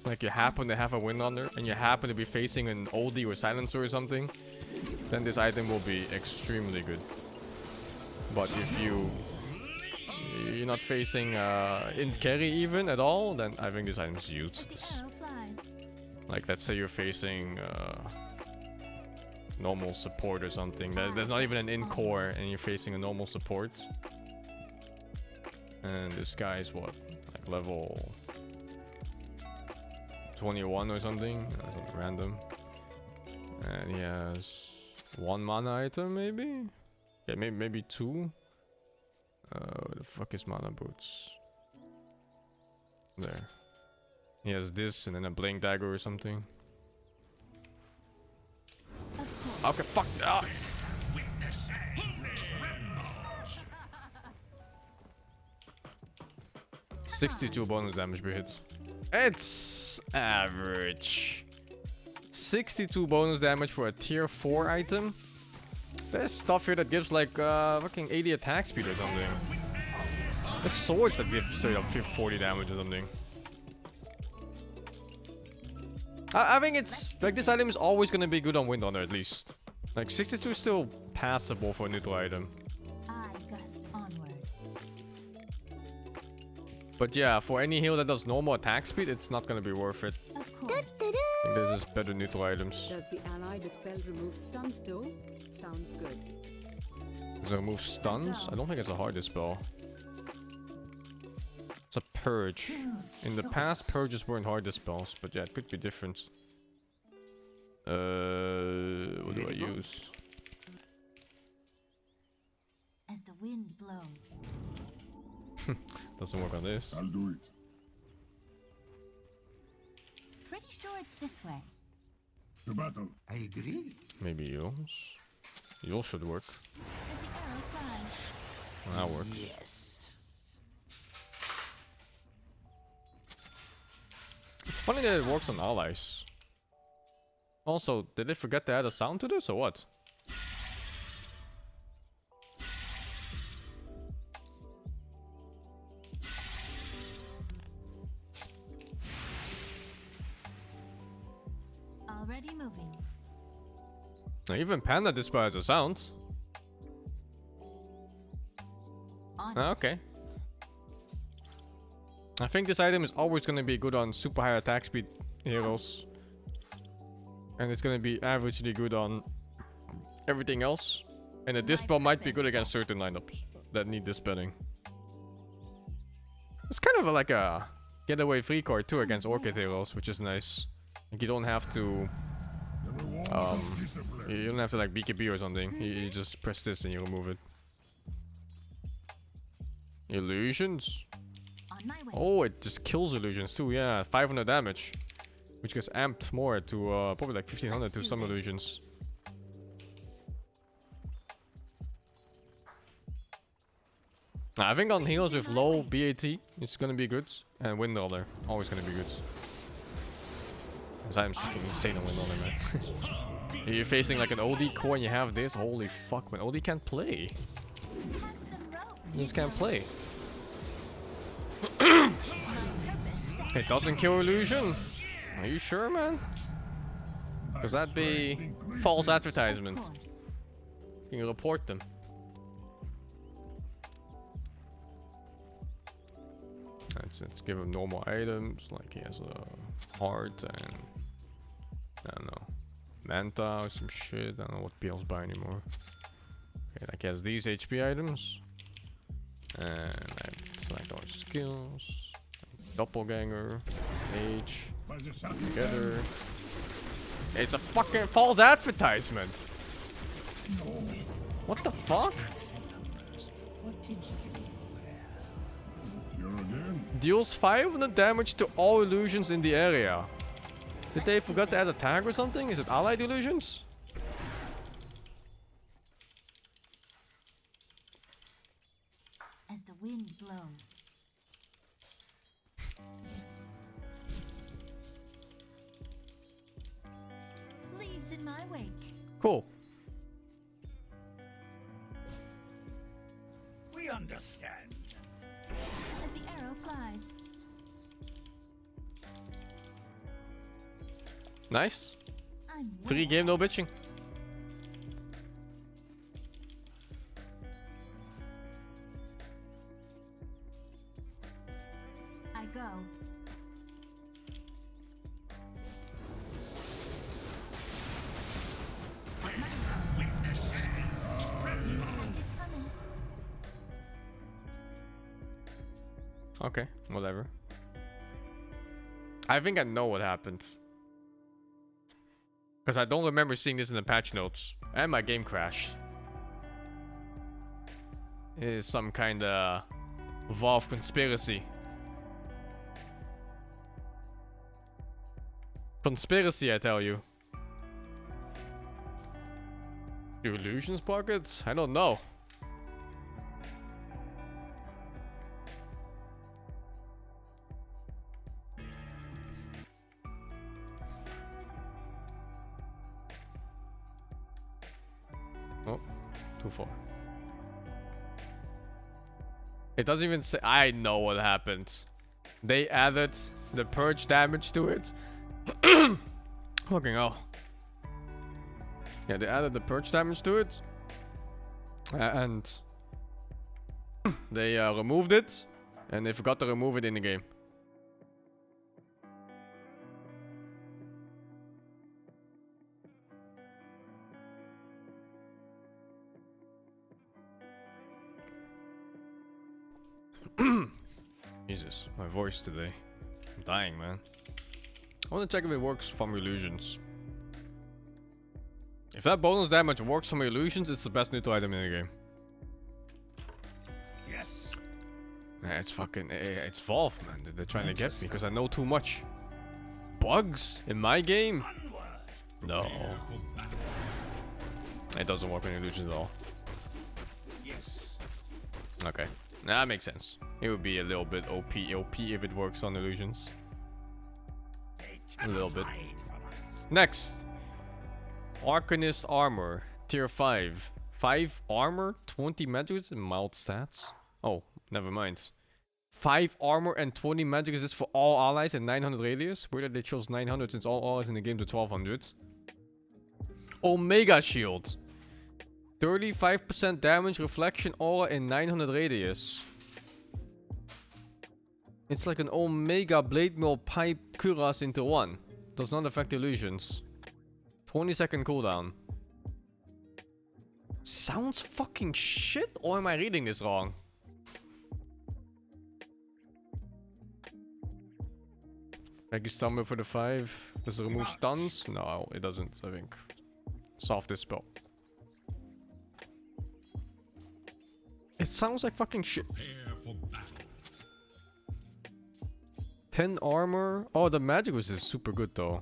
[SPEAKER 1] Like you happen to have a wind under and you happen to be facing an oldie or silencer or something, then this item will be extremely good. But if you're not facing int carry even at all, then I think this item is useless.
[SPEAKER 7] Arrow flies.
[SPEAKER 1] Like let's say you're facing normal support or something. There's not even an in core and you're facing a normal support. And this guy is what? Like level 21 or something? Something random. And he has 1 mana item maybe? Yeah, maybe 2. Where the fuck is mana boots? There. He has this and then a blink dagger or something. Okay, fuck. Ah. 62 bonus damage per hit. It's average. 62 bonus damage for a tier 4 item. There's stuff here that gives like fucking 80 attack speed or something. There's swords that give straight up 40 damage or something. I think it's like this item is always gonna be good on Wind Honor at least. Like 62 is still passable for a neutral item.
[SPEAKER 7] I gust onward.
[SPEAKER 1] But yeah, for any heal that does normal attack speed, it's not gonna be worth it.
[SPEAKER 7] Of course.
[SPEAKER 1] I think there's just better neutral items.
[SPEAKER 8] Does the ally dispel remove stuns though? Sounds good.
[SPEAKER 1] Does it remove stuns? I don't think it's a hard dispel. It's a purge. In the past, purges weren't hard dispels, but yeah, it could be different. What do I use?
[SPEAKER 7] As the wind blows.
[SPEAKER 1] Doesn't work on this.
[SPEAKER 3] I'll do it.
[SPEAKER 7] Pretty sure it's this way.
[SPEAKER 3] To battle.
[SPEAKER 9] I agree.
[SPEAKER 1] Maybe Eels. Eels should work.
[SPEAKER 7] As the arrow flies.
[SPEAKER 1] That works.
[SPEAKER 9] Yes.
[SPEAKER 1] It's funny that it works on allies. Also, did they forget to add a sound to this or what?
[SPEAKER 7] Already moving.
[SPEAKER 1] Now, even Panda Dispel has a sound.
[SPEAKER 7] On
[SPEAKER 1] Ah, okay. I think this item is always going to be good on super high attack speed heroes. And it's going to be averagely good on everything else. And the dispel might be good against certain lineups that need dispelling. It's kind of like a getaway free card too against Orchid Heroes, which is nice. Like you don't have to you don't have to like BKB or something. You just press this and you remove it. Illusions.
[SPEAKER 7] On my way.
[SPEAKER 1] Oh, it just kills illusions too. Yeah, 500 damage, which gets amped more to probably like 1500 to some illusions. I think on heroes with low BAT, it's gonna be good, and Windrunner always gonna be good. Because I'm freaking insane on Windrunner, man. You're facing like an OD core and you have this. Holy fuck, man! OD can't play.
[SPEAKER 7] Have some rope.
[SPEAKER 1] He just can't play. It doesn't kill illusion. Are you sure, man? Because that'd be false advertisement. You can report them. Let's give him normal items, like he has a heart and I don't know, Manta or some shit. I don't know what PLs buy anymore. Okay, like he has these HP items, and I select all his skills. Doppelganger, Mage, together. It's a fucking false advertisement. What the fuck?
[SPEAKER 6] What did you
[SPEAKER 3] Here again.
[SPEAKER 1] Deals 500 damage to all illusions in the area. Did they forget to add a tag or something? Is it allied illusions?
[SPEAKER 7] As the wind blows. Leaves in my wake.
[SPEAKER 1] Cool.
[SPEAKER 6] We understand.
[SPEAKER 7] As the arrow flies.
[SPEAKER 1] Nice.
[SPEAKER 7] I'm
[SPEAKER 1] Free game, no bitching.
[SPEAKER 7] I go.
[SPEAKER 1] Okay, whatever. I think I know what happened. Because I don't remember seeing this in the patch notes. And my game crashed. It is some kind of Valve conspiracy. Conspiracy, I tell you. Illusions pockets? I don't know. Oh, too far. It doesn't even say. I know what happened. They added the purge damage to it. Fucking hell. Yeah, they added the purge damage to it. And they removed it. And they forgot to remove it in the game. Jesus, my voice today. I'm dying, man. I want to check if it works from illusions. If that bonus damage works from illusions, it's the best neutral item in the game.
[SPEAKER 6] Yes.
[SPEAKER 1] Yeah, it's fucking... It's Valve, man. They're trying to get me because I know too much. Bugs in my game? No. It doesn't work on illusions at all.
[SPEAKER 6] Yes.
[SPEAKER 1] Okay. That makes sense. It would be a little bit OP if it works on illusions. A little bit. Next. Arcanist Armor. Tier 5. 5 armor, 20 magic and mild stats. Oh, never mind. 5 armor and 20 magic is this for all allies and 900 radius. Weird that they chose 900 since all allies in the game to 1200. Omega Shield. 35% damage, reflection, aura, and 900 radius. It's like an Omega Blade Mill Pipe Kuras into one. Does not affect illusions. 20-second cooldown. Sounds fucking shit, or am I reading this wrong? Maggie Stumble for the 5. Does it remove stuns? No, it doesn't, I think. Soft dispel. It sounds like fucking shit.
[SPEAKER 3] Prepare for battle.
[SPEAKER 1] 10 armor. Oh, the magic was is super good though.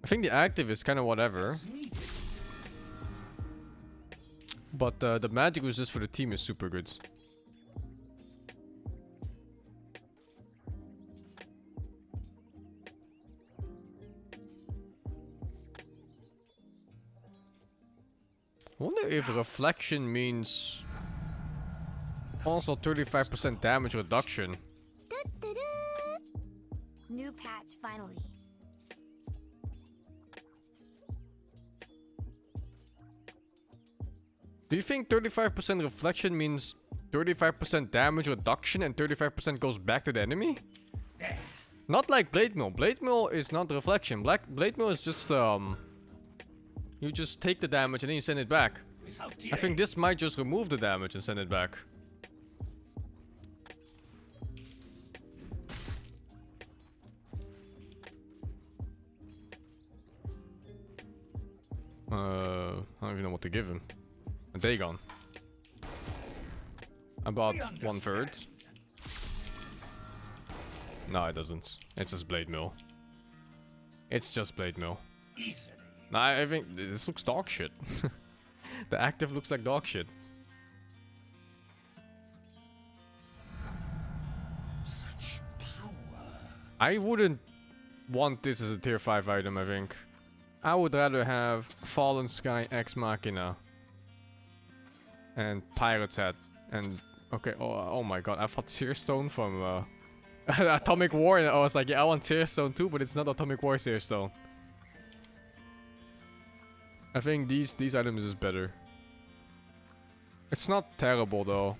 [SPEAKER 1] I think the active is kind of whatever. But the magic resist for the team is super good. I wonder if reflection means also 35% damage reduction.
[SPEAKER 2] New patch finally.
[SPEAKER 1] Do you think 35% reflection means 35% damage reduction and 35% goes back to the enemy? Not like Blade Mill. Blade Mill is not reflection. Blade Mill is just you just take the damage and then you send it back. I think this might just remove the damage and send it back. I don't even know what to give him. A Dagon. About 1/3. No, it doesn't. It's just Blade Mill. It's just Blade Mill. Nah, I think this looks dog shit. The active looks like dog shit.
[SPEAKER 6] Such power.
[SPEAKER 1] I wouldn't want this as a tier 5 item, I think. I would rather have Fallen Sky Ex Machina. And Pirate's Hat. And, okay, oh my god, I thought Seer Stone from Atomic War. And I was like, yeah, I want Seer Stone too, but it's not Atomic War Seer Stone. I think these items is better. It's not terrible though.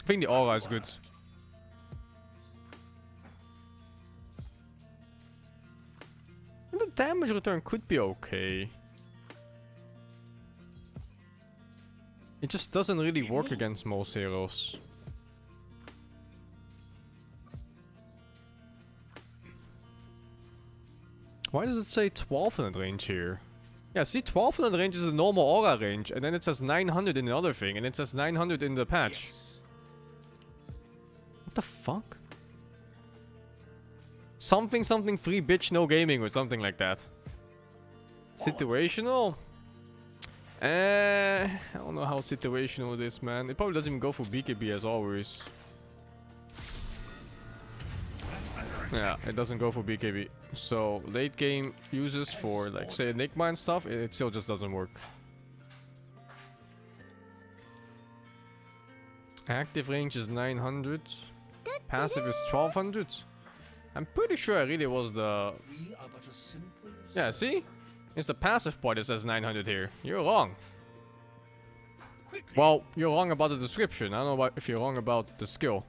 [SPEAKER 1] I think the aura is good. And the damage return could be okay. It just doesn't really work against most heroes. Why does it say 1200 range here? Yeah, see, 1200 range is the normal aura range, and then it says 900 in the other thing, and it says 900 in the patch. What the fuck? Something free bitch no gaming or something like that. Situational? I don't know how situational it is, man. It probably doesn't even go for BKB as always. Yeah, it doesn't go for BKB. So late game uses for like say Enigma and stuff, it still just doesn't work. Active range is 900. Passive is 1200. I'm pretty sure I really was the... Yeah, see? It's the passive part that says 900 here. You're wrong. Well, you're wrong about the description. I don't know if you're wrong about the skill.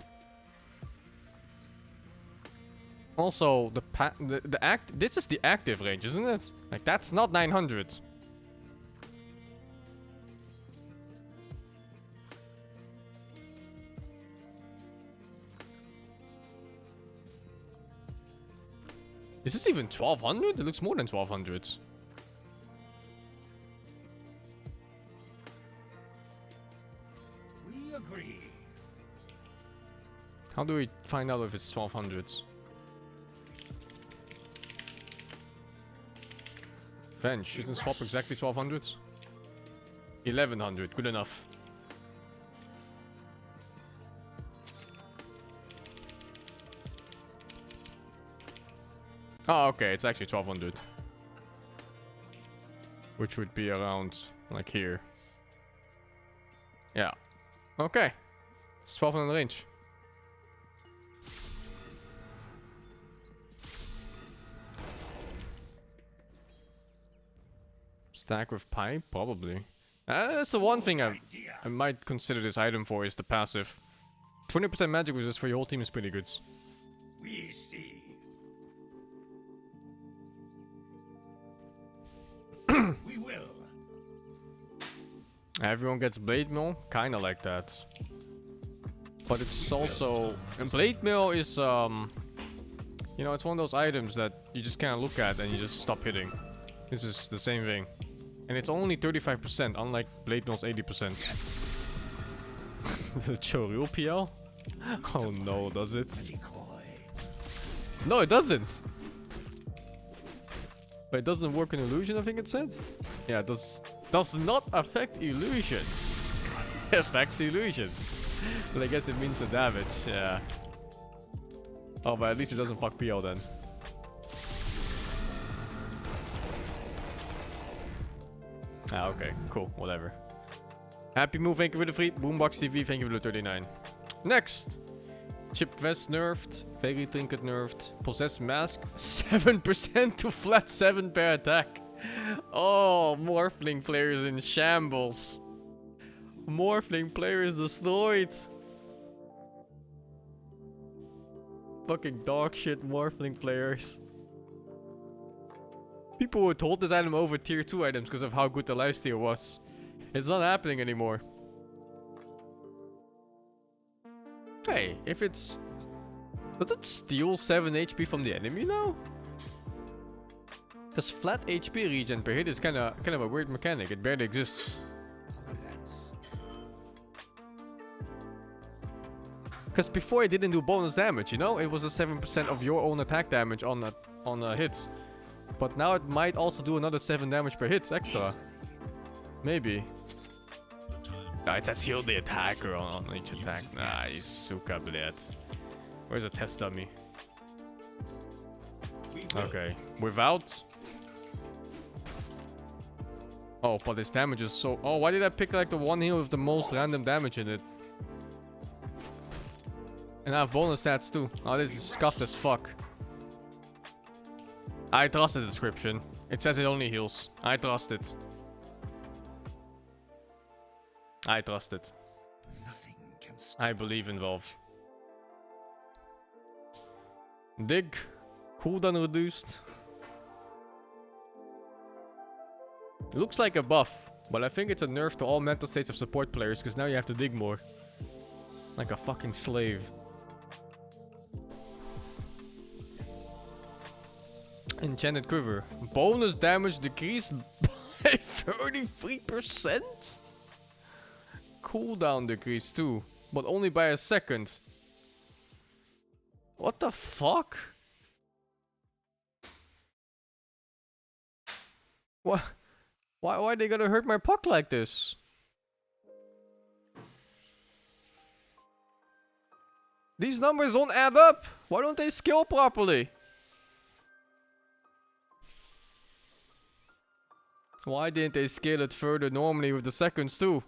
[SPEAKER 1] Also, this is the active range, isn't it? Like, that's not 900. Is this even 1200? It looks more than 1200.
[SPEAKER 6] We agree.
[SPEAKER 1] How do we find out if it's 1200? Venge, isn't swap exactly 1200? 1100, good enough. Oh, okay, it's actually 1200. Which would be around, like here. Yeah. Okay. It's 1200 range. Stack with pipe? Probably. That's the one thing I might consider this item for, is the passive. 20% magic resist for your whole team is pretty good.
[SPEAKER 6] We see. We will.
[SPEAKER 1] Everyone gets blade mail, kinda like that. But it's also, and blade mail is you know, it's one of those items that you just kind of look at and you just stop hitting. This is the same thing, and it's only 35%, unlike blade mail's 80%. The Choril PL? Oh no, does it? No, it doesn't. But it doesn't work in illusion, I think it said. Yeah, it does not affect illusions. It affects illusions. But I guess it means the damage, yeah. Oh, but at least it doesn't fuck PL then. Ah, okay, cool, whatever. Happy Move, thank you for the free. Boombox TV, thank you for the 39. Next! Chip Vest nerfed, Fairy Trinket nerfed, Possess Mask 7% to flat 7 per attack. Oh, Morphling players in shambles. Morphling players destroyed. Fucking dog shit Morphling players. People would hold this item over tier 2 items because of how good the lifesteal was. It's not happening anymore. Hey, if it's... Does it steal 7 HP from the enemy now? Because flat HP regen per hit is kind of a weird mechanic. It barely exists. Because before it didn't do bonus damage, you know? It was a 7% of your own attack damage on hits. But now it might also do another 7 damage per hit extra. Maybe. Nah, it says heal the attacker on each attack. Nah, he's suka bled. Where's a test dummy? Okay. Without. Oh, but this damage is so... Oh, why did I pick like the one heal with the most random damage in it? And I have bonus stats too. Oh, this is scuffed as fuck. I trust the description. It says it only heals. I trust it. I trust it.
[SPEAKER 6] Nothing can stop.
[SPEAKER 1] I believe in Valve. Dig. Cooldown reduced. It looks like a buff, but I think it's a nerf to all mental states of support players because now you have to dig more. Like a fucking slave. Enchanted Quiver. Bonus damage decreased by 33%? Cooldown decreased too, but only by a second. What the fuck? What? Why they gonna hurt my puck like this? These numbers don't add up. Why don't they scale properly? Why didn't they scale it further normally with the seconds too?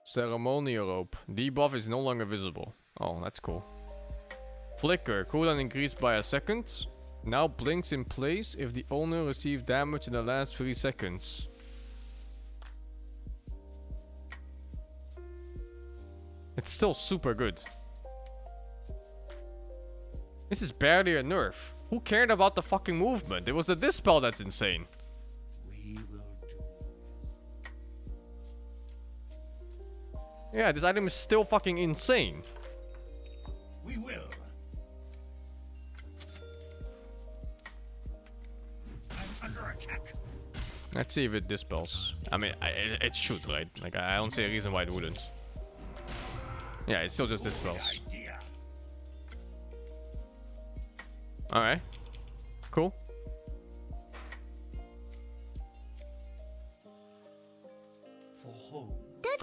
[SPEAKER 1] Ceremonial rope. Debuff is no longer visible. Oh, that's cool. Flicker. Cooldown increased by a second. Now blinks in place if the owner received damage in the last 3 seconds. It's still super good. This is barely a nerf. Who cared about the fucking movement? It was the dispel that's insane.
[SPEAKER 6] We will do.
[SPEAKER 1] Yeah, this item is still fucking insane.
[SPEAKER 6] We will. I'm under attack.
[SPEAKER 1] Let's see if it dispels. I mean, it should, right? Like, I don't see a reason why it wouldn't. Yeah, it still just dispels.
[SPEAKER 6] Idea.
[SPEAKER 1] Alright. Cool.
[SPEAKER 6] For home.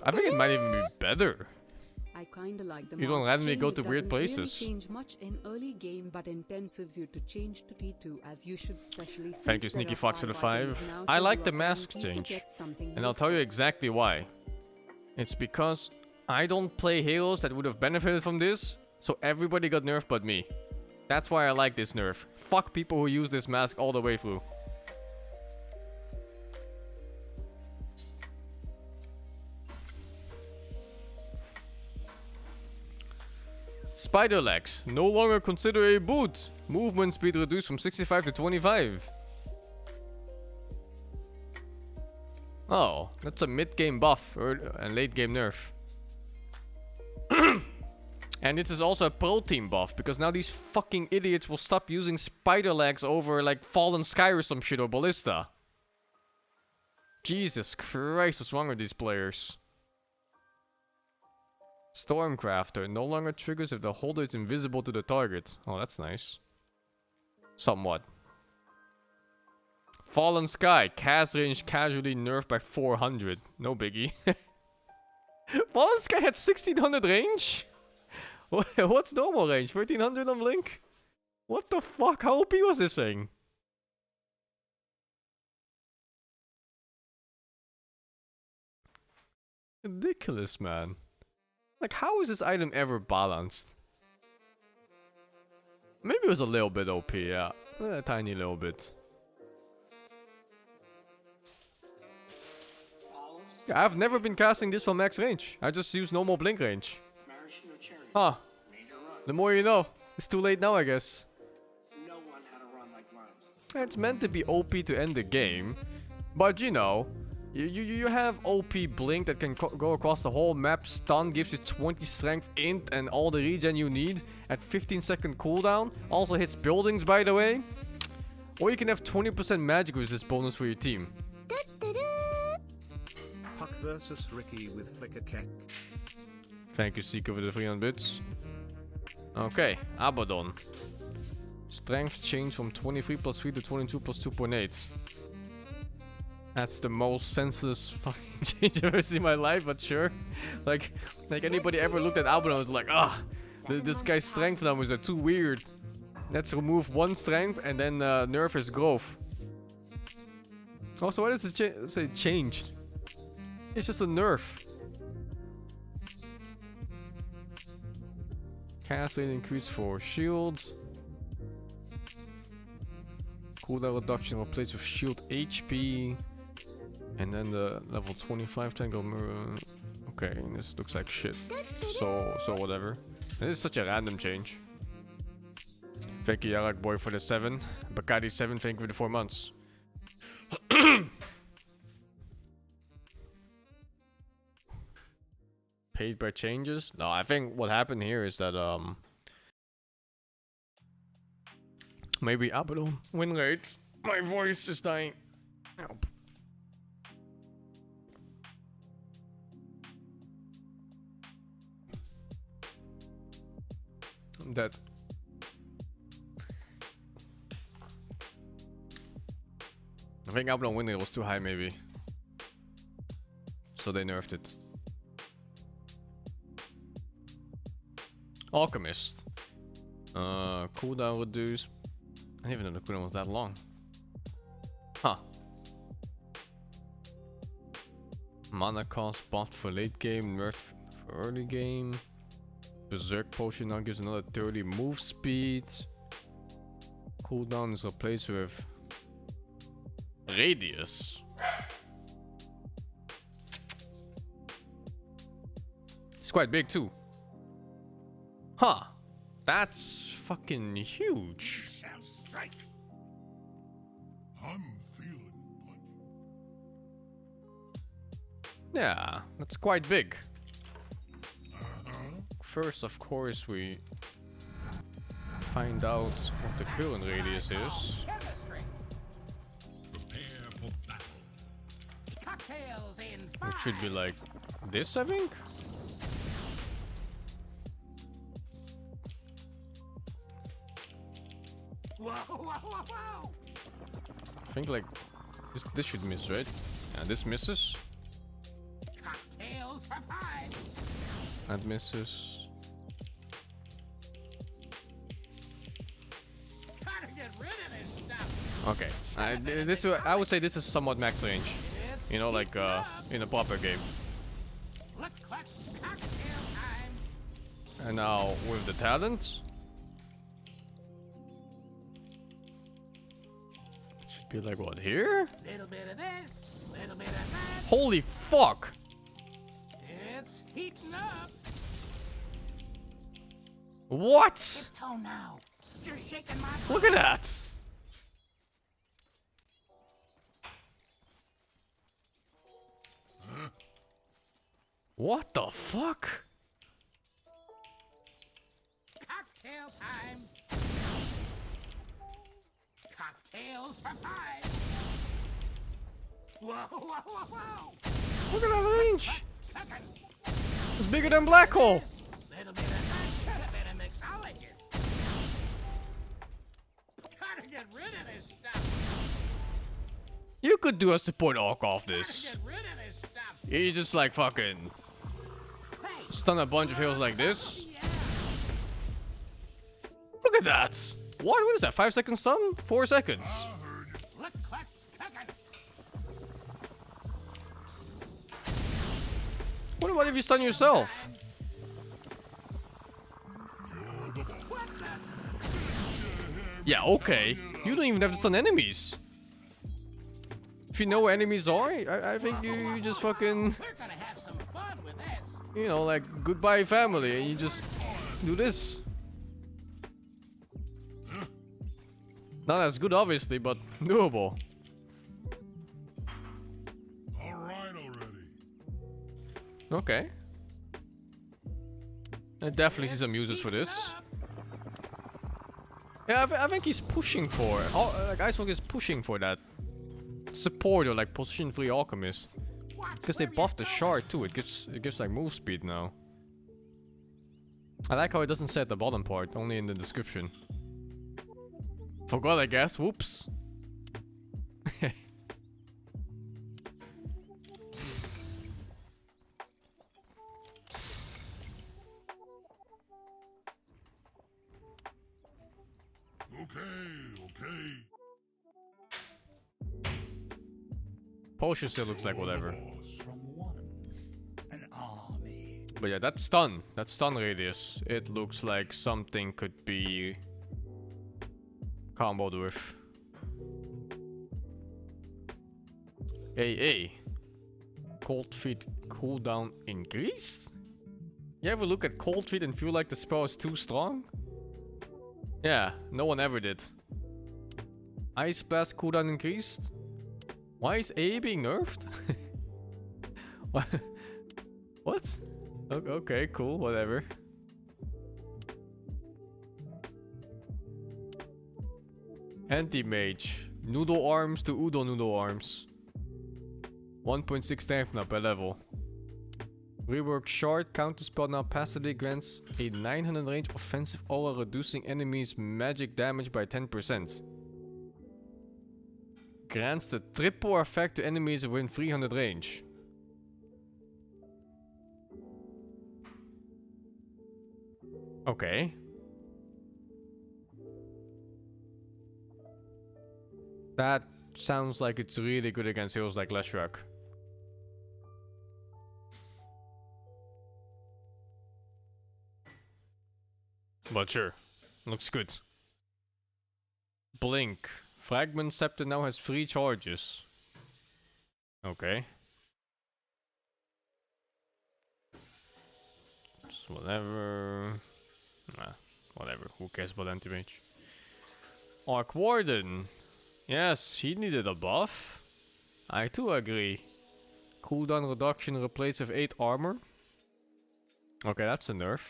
[SPEAKER 1] I think it might even be better.
[SPEAKER 8] I kinda like the
[SPEAKER 1] You don't
[SPEAKER 8] mask
[SPEAKER 1] randomly
[SPEAKER 8] change.
[SPEAKER 1] go
[SPEAKER 8] It
[SPEAKER 1] to weird
[SPEAKER 8] doesn't really
[SPEAKER 1] places.
[SPEAKER 8] change much in early game, but intensives you to change to T2 as you should, especially since
[SPEAKER 1] Thank you,
[SPEAKER 8] there
[SPEAKER 1] Sneaky
[SPEAKER 8] are
[SPEAKER 1] Fox, for the
[SPEAKER 8] 5
[SPEAKER 1] 5.
[SPEAKER 8] buttons now,
[SPEAKER 1] I
[SPEAKER 8] so
[SPEAKER 1] like
[SPEAKER 8] you
[SPEAKER 1] the
[SPEAKER 8] are
[SPEAKER 1] mask
[SPEAKER 8] guaranteed to
[SPEAKER 1] change.
[SPEAKER 8] get something
[SPEAKER 1] And I'll tell you
[SPEAKER 8] useful.
[SPEAKER 1] exactly why. It's because I don't play Halos that would have benefited from this, so everybody got nerfed but me. That's why I like this nerf. Fuck people who use this mask all the way through. Spider legs. No longer consider a boot. Movement speed reduced from 65 to 25. Oh, that's a mid-game buff and late-game nerf. And this is also a pro team buff, because now these fucking idiots will stop using spider legs over like Fallen Sky or some shit, or Ballista. Jesus Christ, what's wrong with these players? Stormcrafter no longer triggers if the holder is invisible to the target. Oh, that's nice. Somewhat. Fallen Sky, cast range casually nerfed by 400. No biggie. Fallen Sky had 1600 range? What's normal range? 1300 on Blink? What the fuck? How OP was this thing? Ridiculous, man. Like, how is this item ever balanced? Maybe it was a little bit OP, yeah. A tiny little bit. Yeah, I've never been casting this from max range. I just use normal Blink range. Huh. The more you know. It's too late now, I guess. It's meant to be OP to end the game. But you know, you have OP Blink that can go across the whole map. Stun gives you 20 strength int and all the regen you need at 15-second cooldown. Also hits buildings, by the way. Or you can have 20% magic resist bonus for your team.
[SPEAKER 5] Puck versus Ricky with Flicker Keck.
[SPEAKER 1] Thank you, Seeker, for the 300 bits. Okay, Abaddon. Strength change from 23 plus 3 to 22 plus 2.8. That's the most senseless fucking change I've ever seen in my life, but sure. Like anybody ever looked at Abaddon was like, ah, this guy's strength numbers are too weird. Let's remove one strength and then nerf his growth. Also, why does it say changed? It's just a nerf. Cast rate increase for shields. Cooldown reduction replaced with shield HP. And then the level 25 tangle mirror. Okay, this looks like shit. So whatever. This is such a random change. Thank you, Yarak Boy, for the 7. Bacardi 7, thank you for the 4 months. Paid by changes? No, I think what happened here is that maybe Abaddon win rate. My voice is dying. Help. I'm dead. I think Abaddon win rate was too high, maybe. So they nerfed it. Alchemist. Cooldown reduced. I didn't even know the cooldown was that long. Huh. Mana cost buffed for late game, nerfed for early game. Berserk potion now gives another 30 move speed. Cooldown is replaced with radius. It's quite big too. Huh. That's fucking huge.
[SPEAKER 6] Shall strike.
[SPEAKER 3] I'm feeling punch.
[SPEAKER 1] Yeah, that's quite big. First, of course, we find out what the current radius is.
[SPEAKER 3] Prepare for battle.
[SPEAKER 6] Cocktails in
[SPEAKER 1] It should be like this, I think.
[SPEAKER 6] Whoa, whoa, whoa, whoa.
[SPEAKER 1] I think like this should miss, right? Yeah, this misses.
[SPEAKER 6] Cocktails for five.
[SPEAKER 1] That misses.
[SPEAKER 6] Gotta get rid of this stuff.
[SPEAKER 1] Okay, I would say this is somewhat max range.
[SPEAKER 6] It's
[SPEAKER 1] You know, like in a proper game.
[SPEAKER 6] Look, clutch, cocktail time.
[SPEAKER 1] And now with the talent, should be like what here?
[SPEAKER 6] Little bit of this, little bit of that.
[SPEAKER 1] Holy fuck!
[SPEAKER 6] It's heating up.
[SPEAKER 1] What?
[SPEAKER 6] Tiptoe now. You're shaking my
[SPEAKER 1] Look at that. What the fuck?
[SPEAKER 6] cocktail time. Cocktails for five. Whoa, whoa, whoa, whoa.
[SPEAKER 1] Look at that range.
[SPEAKER 6] What's cooking?
[SPEAKER 1] It's bigger than Black Hole.
[SPEAKER 6] Little bit of that should have been a mixologist. Gotta get rid of this stuff.
[SPEAKER 1] You could do a support arc off
[SPEAKER 6] Gotta
[SPEAKER 1] this.
[SPEAKER 6] get rid of this stuff.
[SPEAKER 1] You just like fucking
[SPEAKER 6] Hey,
[SPEAKER 1] stun a bunch of heroes like this.
[SPEAKER 6] yeah.
[SPEAKER 1] Look at that. What is that? 5 second stun? 4 seconds.
[SPEAKER 6] Look what's cooking.
[SPEAKER 1] What about if you stun yourself? Yeah, okay. You don't even have to stun enemies. If you know where enemies are, I think you just fucking,
[SPEAKER 6] We're gonna have some fun with this.
[SPEAKER 1] you know, like goodbye family, and you just do this. Not as good, obviously, but doable.
[SPEAKER 3] All right already.
[SPEAKER 1] Okay. I definitely see some uses for this. Yeah, I think he's pushing for it. Like Icewalk is pushing for that support or like position free alchemist. Because they buffed the shard too. It gives like move speed now. I like how it doesn't say at the bottom part, only in the description. Forgot, I guess. Whoops.
[SPEAKER 3] Okay.
[SPEAKER 1] Potion still looks like whatever.
[SPEAKER 3] From one, an army.
[SPEAKER 1] But yeah, that stun radius, it looks like something could be comboed with. Hey. Cold Feet cooldown increased? You ever look at Cold Feet and feel like the spell is too strong? Yeah, no one ever did. Ice Blast cooldown increased? Why is A being nerfed? What? What? Okay, cool, whatever. Anti-Mage. Noodle arms to Udo noodle arms. 1.6 strength now per level. Rework shard counterspell now passively grants a 900 range offensive aura, reducing enemies' magic damage by 10%. Grants the triple effect to enemies within 300 range. Okay. That sounds like it's really good against heroes like Leshrac. But sure, looks good. Blink. Fragment Scepter now has 3 charges. Okay. Just whatever. Nah, whatever. Who cares about Anti-Mage? Ark Warden. Yes, he needed a buff. I too agree. Cooldown reduction replaced with 8 armor. Okay, that's a nerf.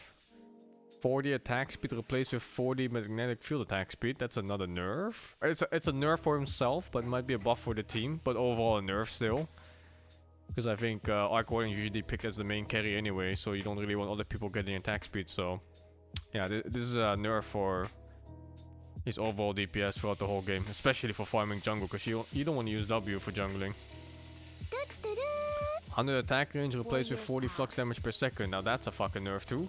[SPEAKER 1] 40 attack speed replaced with 40 magnetic field attack speed. That's another nerf. It's a nerf for himself, but it might be a buff for the team. But overall a nerf still. Because I think Ark Warden usually picked as the main carry anyway, so you don't really want other people getting attack speed. So yeah, this is a nerf for his overall DPS throughout the whole game, especially for farming jungle, because you don't want to use W for jungling. 100 attack range replaced with 40 flux damage per second. Now that's a fucking nerf too.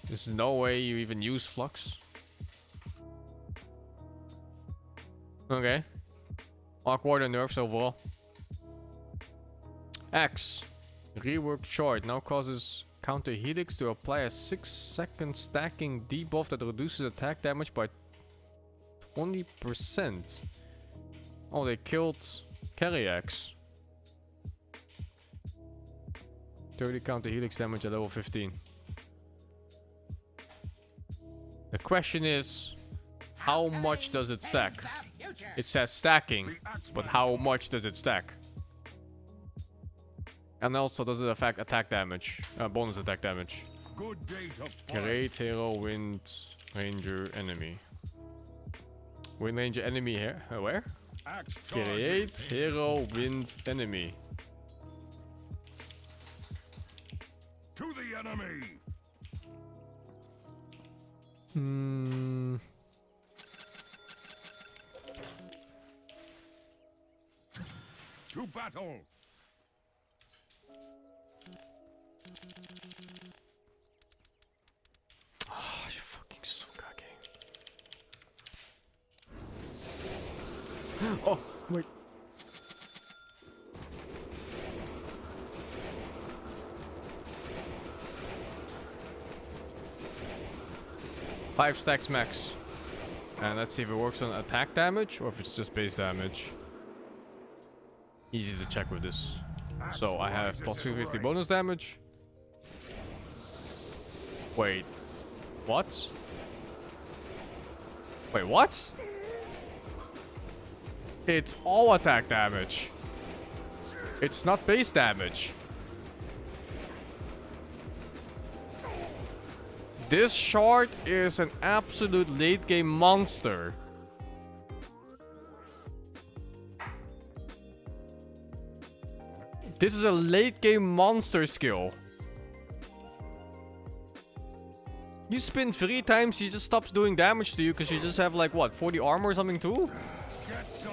[SPEAKER 1] There's no way you even use flux. Okay. Ark Warden nerfs overall. X. Reworked shard now causes counter helix to apply a 6-second stacking debuff that reduces attack damage by 20%. Oh, they killed Carry X. 30 counter helix damage at level 15. The question is, how much does it stack? It says stacking, but how much does it stack? And also, does it affect attack damage? Bonus attack damage.
[SPEAKER 3] Good day to fight.
[SPEAKER 1] Create hero, wind ranger, enemy. Wind ranger enemy here. Where?
[SPEAKER 3] Axe
[SPEAKER 1] Create
[SPEAKER 3] charges.
[SPEAKER 1] hero, wind enemy.
[SPEAKER 3] To the enemy. To battle.
[SPEAKER 1] Oh, you fucking so cocky. Oh, wait. Five stacks max. And let's see if it works on attack damage or if it's just base damage. Easy to check with this. So I have plus 350 bonus damage. Wait. What? Wait, what? It's all attack damage. It's not base damage. This shard is an absolute late game monster. This is a late game monster skill. You spin 3 times, he just stops doing damage to you because you just have like what, 40 armor or something too?
[SPEAKER 3] Get some.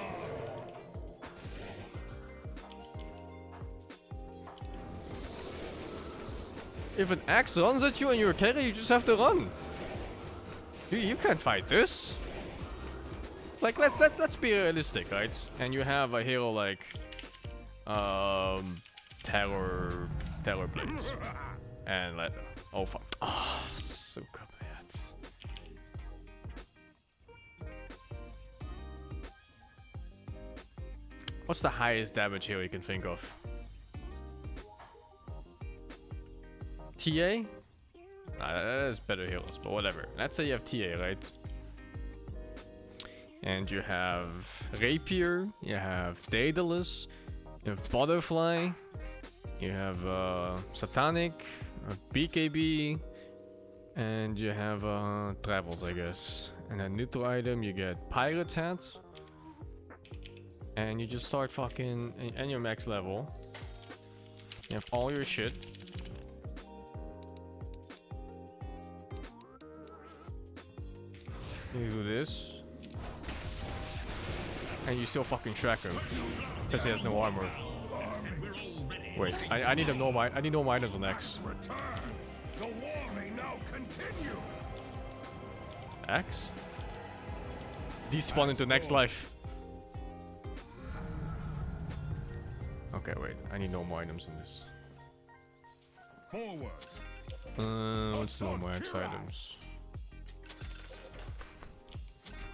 [SPEAKER 1] If an axe runs at you and you're a carry, you just have to run. You can't fight this. Like let's be realistic, right? And you have a hero like terror blades. And let oh fuck. Oh, so bad. What's the highest damage hero you can think of? TA? Nah, that's better heroes, but whatever. Let's say you have TA, right? And you have Rapier, you have Daedalus, you have Butterfly, you have Satanic, BKB, and you have Travels, I guess. And then neutral item, you get Pirate's Hat. And you just start fucking, and you're max level. You have all your shit. You do this. And you still fucking track him. Because he has no armor. Wait, I need him I need no minus on X.
[SPEAKER 3] Return. The war may now continue.
[SPEAKER 1] X? Despawn into next life. Okay, wait. I need no more items in this.
[SPEAKER 3] Forward.
[SPEAKER 1] Let's no more X items.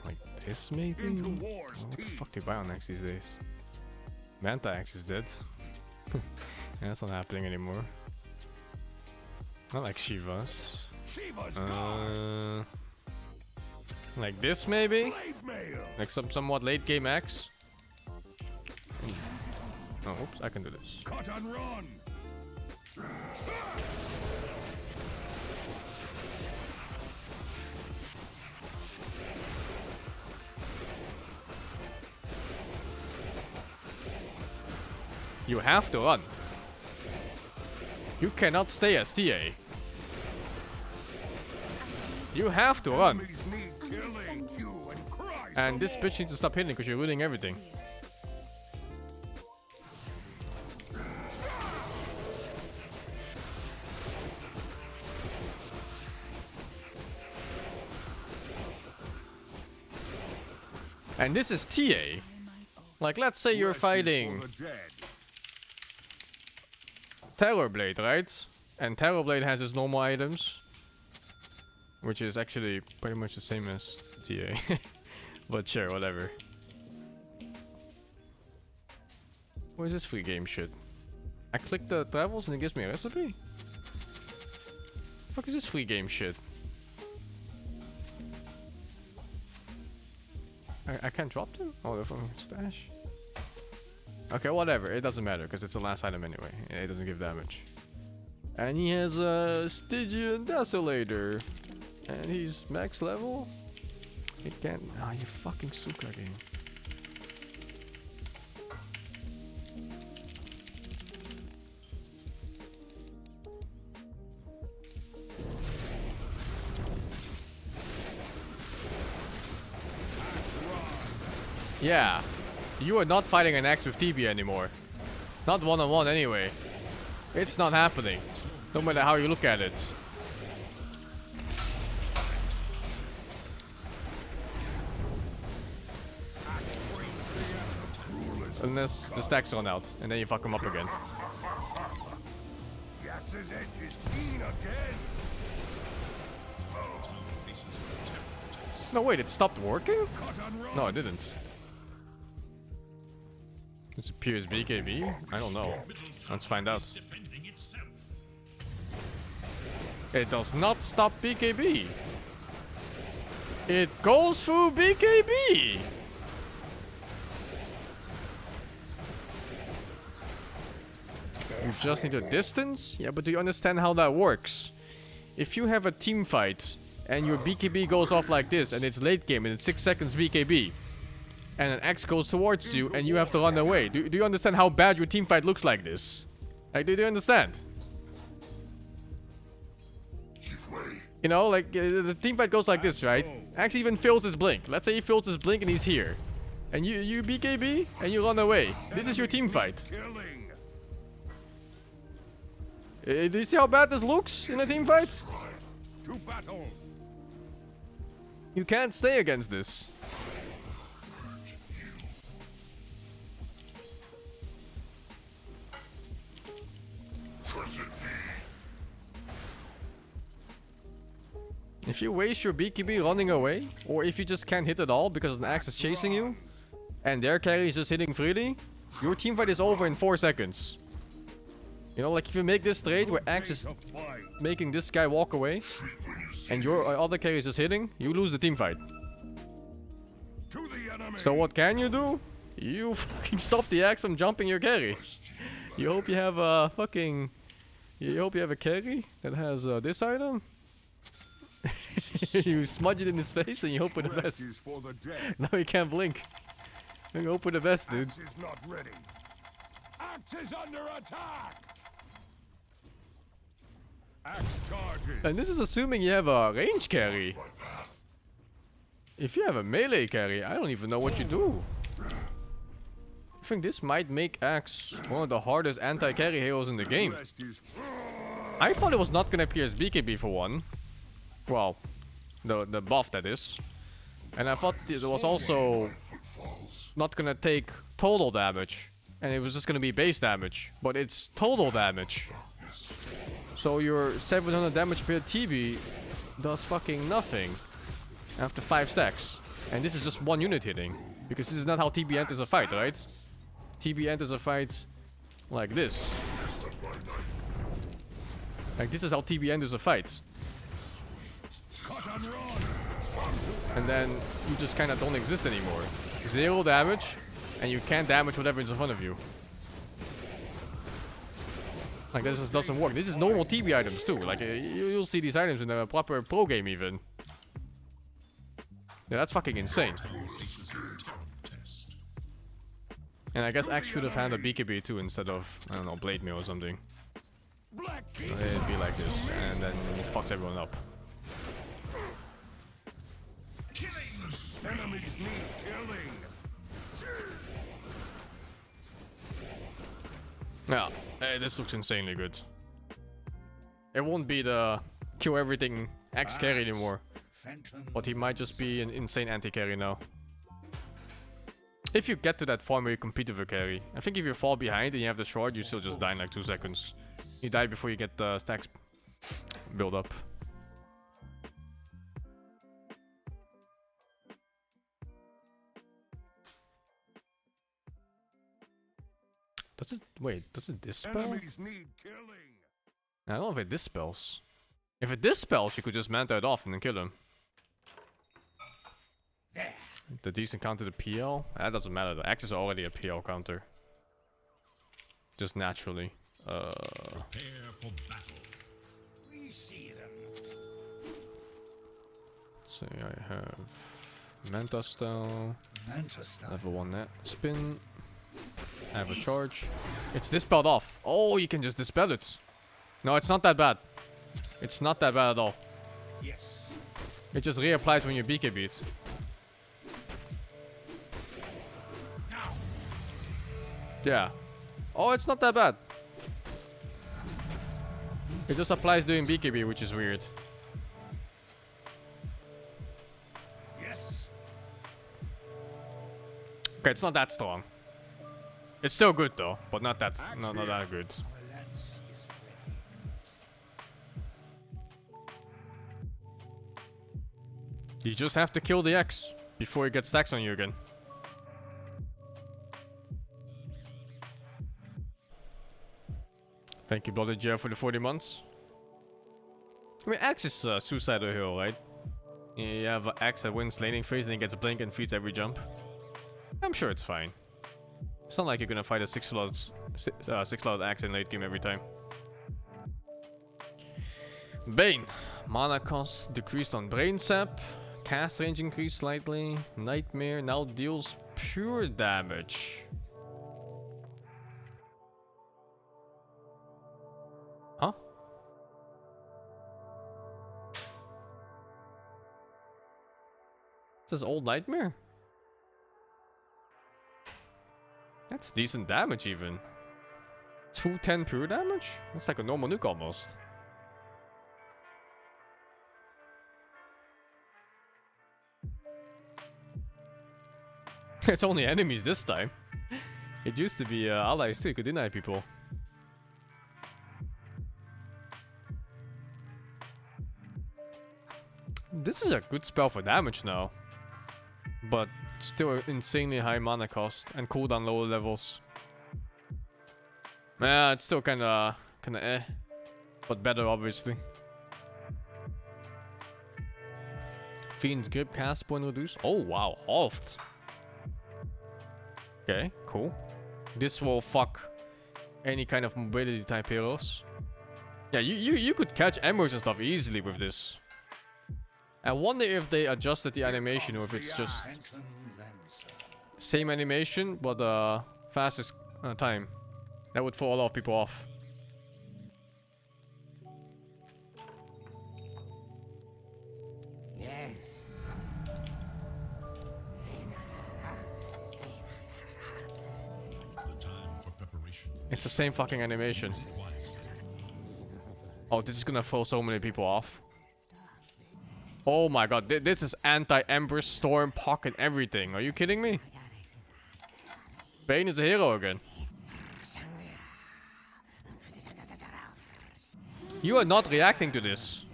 [SPEAKER 1] Like this maybe?
[SPEAKER 3] Into war's
[SPEAKER 1] What the
[SPEAKER 3] teeth.
[SPEAKER 1] fuck do you buy on X these days? Manta X is dead. Yeah, that's not happening anymore. I like Shivas.
[SPEAKER 3] Shiva's gone.
[SPEAKER 1] Like this maybe?
[SPEAKER 3] Blade mail.
[SPEAKER 1] Like somewhat late game X. Oh, oops, I can do this.
[SPEAKER 3] Cut and run.
[SPEAKER 1] You have to run. You cannot stay as TA. You have to run.
[SPEAKER 3] Enemies need killing. You and cry
[SPEAKER 1] And
[SPEAKER 3] for
[SPEAKER 1] this
[SPEAKER 3] more.
[SPEAKER 1] bitch needs to stop hitting because you're ruining everything. And this is TA. Like, let's say you're
[SPEAKER 3] Rest is
[SPEAKER 1] fighting
[SPEAKER 3] for the dead.
[SPEAKER 1] Terrorblade, right? And Terrorblade has his normal items. Which is actually pretty much the same as TA. But sure, whatever. What is this free game shit? I click the travels and it gives me a recipe? What the fuck is this free game shit? I can't drop them? Oh, they're from stash. Okay, whatever. It doesn't matter because it's the last item anyway. It doesn't give damage. And he has a Stygian Desolator. And he's max level. It can't. Ah, you fucking suka game. Yeah, you are not fighting an axe with TB anymore. Not one-on-one anyway. It's not happening. No matter how you look at it. Unless the stacks run out, and then you fuck them up again.
[SPEAKER 3] The axe's edge is keen again.
[SPEAKER 1] No, wait, it stopped working?
[SPEAKER 3] Cut and run.
[SPEAKER 1] No, it didn't. It's a Pierce BKB? I don't know. Let's find out. It does not stop BKB. It goes through BKB. You just need a distance? Yeah, but do you understand how that works? If you have a team fight and your BKB goes off like this and it's late game and it's 6 seconds BKB and an X goes towards you and you have to run away, do you understand how bad your team fight looks like this? Like, do you understand? You know, like, the team fight goes like this, right? X even fills his blink. Let's say he fills his blink and he's here. And you BKB and you run away. This is your team fight. Do you see how bad this looks in a team fight?
[SPEAKER 3] To battle.
[SPEAKER 1] You can't stay against this. If you waste your BKB running away, or if you just can't hit at all because an axe is chasing you, and their carry is just hitting freely, your team fight is over in 4 seconds. You know, like if you make this trade where axe is making this guy walk away, and your other carry is just hitting, you lose the team fight. So what can you do? You fucking stop the axe from jumping your carry. You hope you have a fucking... You hope you have a carry that has this item. You smudge it in his face and you hope for the best. Now he can't blink. You hope for the best, dude.
[SPEAKER 3] Axe is not ready. Axe is under attack. Axe charges.
[SPEAKER 1] And this is assuming you have a range carry. If you have a melee carry, I don't even know what you do. I think this might make Axe one of the hardest anti-carry heroes in the game. I thought it was not gonna pierce BKB for one. Well, the buff that is. And I thought it was also not gonna take total damage. And it was just gonna be base damage. But it's total damage. So your 700 damage per TB does fucking nothing after 5 stacks. And this is just one unit hitting. Because this is not how TB enters a fight, right? TB enters a fight like this. Like this is how TB enters a fight. And then you just kind of don't exist anymore. 0 damage, and you can't damage whatever is in front of you. Like this just doesn't work. This is normal TB items too. Like you'll see these items in a proper pro game even. Yeah, that's fucking insane. And I guess Axe should have had a BKB too instead of, I don't know, Blade Mail or something. It'd be like this, and then it fucks everyone up.
[SPEAKER 3] Enemies need killing.
[SPEAKER 1] Yeah, this looks insanely good. It won't be the kill everything Axe carry anymore. But he might just be an insane anti-carry now. If you get to that form where you compete with a carry. I think if you fall behind and you have the short, you still just die in like 2 seconds. You die before you get the stacks build up. Does it... Wait, does it dispel?
[SPEAKER 3] Enemies need killing.
[SPEAKER 1] I don't know if it dispels. If it dispels, you could just manta it off and then kill him. The decent counter to PL? That doesn't matter. The X is already a PL counter. Just naturally.
[SPEAKER 3] Prepare for battle.
[SPEAKER 6] We see them.
[SPEAKER 1] So I have Manta Style. Level 1 net. Spin. I have a charge. It's dispelled off. Oh, you can just dispel it. No, it's not that bad. It's not that bad at all.
[SPEAKER 6] Yes.
[SPEAKER 1] It just reapplies when you BK beat.
[SPEAKER 6] Now.
[SPEAKER 1] Yeah. Oh, it's not that bad. It just applies during BKB, which is weird.
[SPEAKER 6] Yes.
[SPEAKER 1] Okay, it's not that strong. It's still good though, but not that not that good.
[SPEAKER 6] Our lance is ready.
[SPEAKER 1] You just have to kill the X before he gets stacks on you again. Thank you, Bloody Jail, for the 40 months. I mean, X is suicidal hero, right? You have an X that wins laning phase and he gets blink and feeds every jump. I'm sure it's fine. It's not like you're gonna fight a 6-slot X in late game every time. Bane. Mana cost decreased on Brain Sap. Cast range increased slightly. Nightmare now deals pure damage. Huh? This is old Nightmare? That's decent damage even. 210 pure damage? That's like a normal nuke almost. It's only enemies this time. It used to be allies too, you could deny people. This is a good spell for damage now. But still insanely high mana cost and cooldown lower levels. Yeah, it's still kinda eh. But better obviously. Fiend's Grip cast point reduced. Oh wow, halved. Okay, cool. This will fuck any kind of mobility type heroes. Yeah, you could catch emeralds and stuff easily with this. I wonder if they adjusted the animation or if it's just same animation but fastest time. That would throw a lot of people off.
[SPEAKER 6] Yes.
[SPEAKER 3] The time for preparation.
[SPEAKER 1] It's the same fucking animation. Oh, this is gonna throw so many people off. Oh my god, this is anti-Ember, Storm, Pocket, everything. Are you kidding me? Bane is a hero again. You are not reacting to this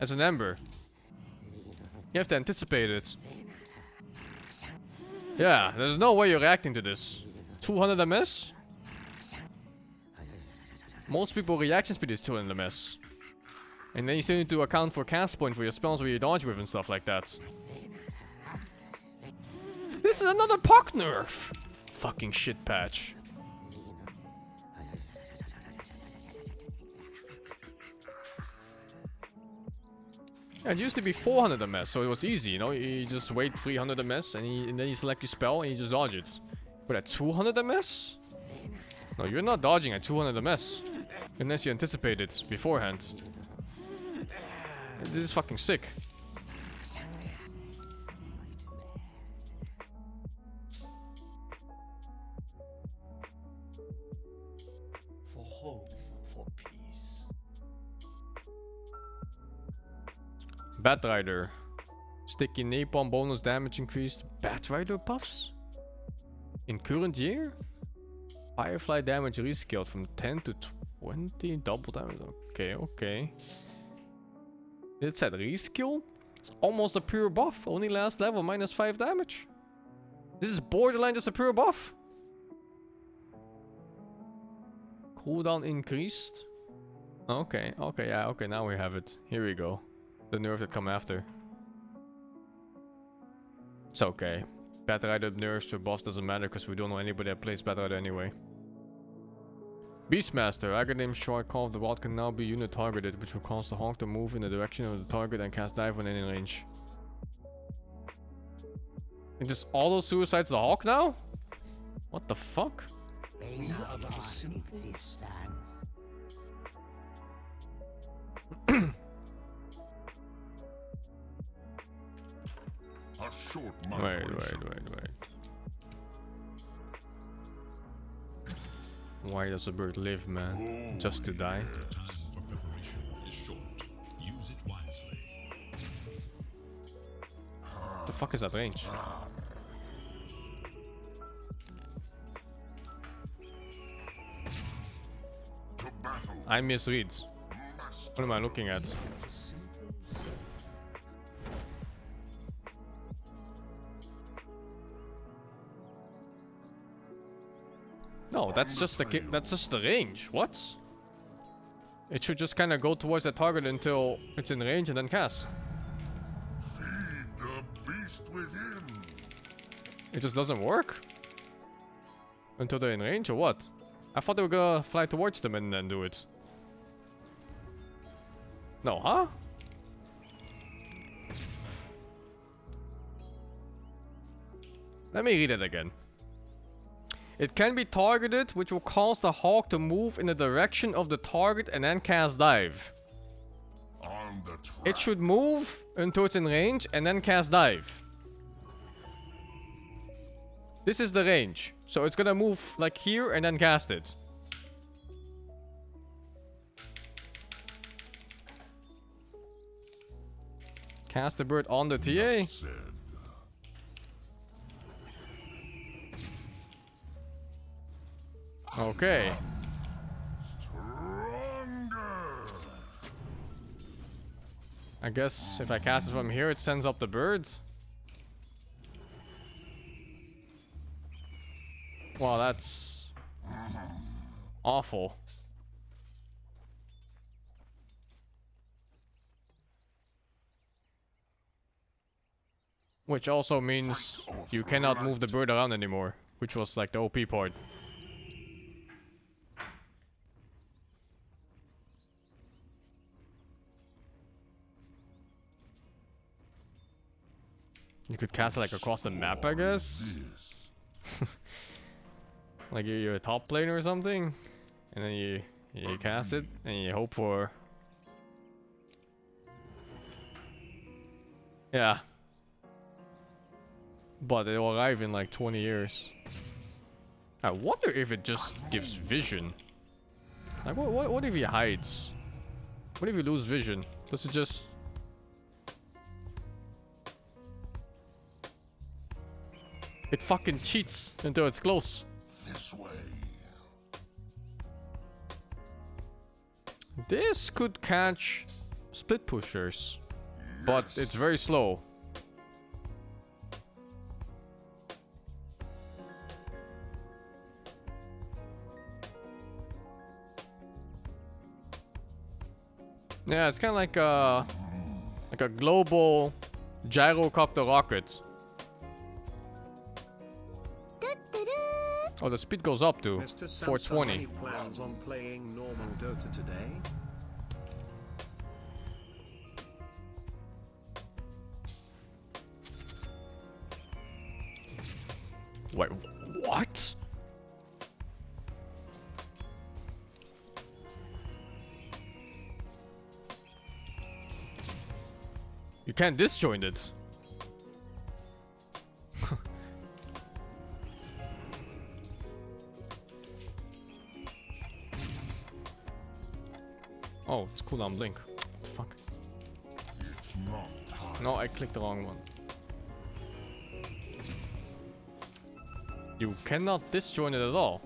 [SPEAKER 1] as an Ember. You have to anticipate it. Yeah, there's no way you're reacting to this. 200 MS? Most people reaction speed is 200 MS. And then you still need to account for cast point for your spells where you dodge with and stuff like that. This is another Puck nerf! Fucking shit patch. Yeah, it used to be 400 MS, so it was easy, you know? You just wait 300 MS and then you select your spell and you just dodge it. But at 200 MS? No, you're not dodging at 200 MS. Unless you anticipate it beforehand. This is fucking sick.
[SPEAKER 6] For hope, for peace.
[SPEAKER 1] Batrider. Sticky napalm bonus damage increased. Batrider buffs? In current year? Firefly damage rescaled from 10 to 20. Double damage. Okay, okay. It said reskill? It's almost a pure buff. Only last level, -5 damage. This is borderline just a pure buff. Cooldown increased. Okay, okay, yeah, okay, now we have it. Here we go. The nerf that come after. It's okay. Battle Rider nerfs for boss doesn't matter because we don't know anybody that plays Battle Rider anyway. Beastmaster. Arcanist short call of the wild can now be unit targeted, which will cause the hawk to move in the direction of the target and cast dive on any range. It just auto suicides the hawk now? What the fuck?
[SPEAKER 3] A short
[SPEAKER 1] Wait.
[SPEAKER 3] migration.
[SPEAKER 1] Why does a bird live, man? Just to die?
[SPEAKER 3] Time for preparation is short. Use it wisely.
[SPEAKER 1] The fuck is that range?
[SPEAKER 3] To battle.
[SPEAKER 1] I misread. What am I looking at? No, that's just the range. What? It should just kind of go towards the target until it's in range and then cast.
[SPEAKER 3] Feed the beast within.
[SPEAKER 1] It just doesn't work until they're in range, or what? I thought they were gonna fly towards them and then do it. No, huh? Let me read it again. It can be targeted, which will cause the hawk to move in the direction of the target and then cast dive.
[SPEAKER 3] On the track.
[SPEAKER 1] It should move until it's in range and then cast dive. This is the range. So it's gonna move like here and then cast it. Cast the bird on the TA.
[SPEAKER 3] Said.
[SPEAKER 1] Okay.
[SPEAKER 3] Stronger.
[SPEAKER 1] I guess if I cast it from here, it sends up the birds. Wow, that's awful. Which also means you cannot move the bird around anymore, which was like the OP part. You could cast it like across the map, I guess. Like you're a top laner or something, and then you cast it and you hope for. Yeah. But it will arrive in like 20 years. I wonder if it just gives vision. Like what if he hides? What if you lose vision? Does it just... It fucking cheats until it's close.
[SPEAKER 3] This way.
[SPEAKER 1] This could catch split pushers, but it's very slow. Yeah, it's kind of like a global gyrocopter rocket. Oh, the speed goes up to
[SPEAKER 5] Mr.
[SPEAKER 1] 420.
[SPEAKER 5] Any plans on playing normal Dota today?
[SPEAKER 1] Wait, what? You can't disjoint it. Oh, it's cooldown blink. What the fuck?
[SPEAKER 3] It's not time.
[SPEAKER 1] No, I clicked the wrong one. You cannot disjoint it at all.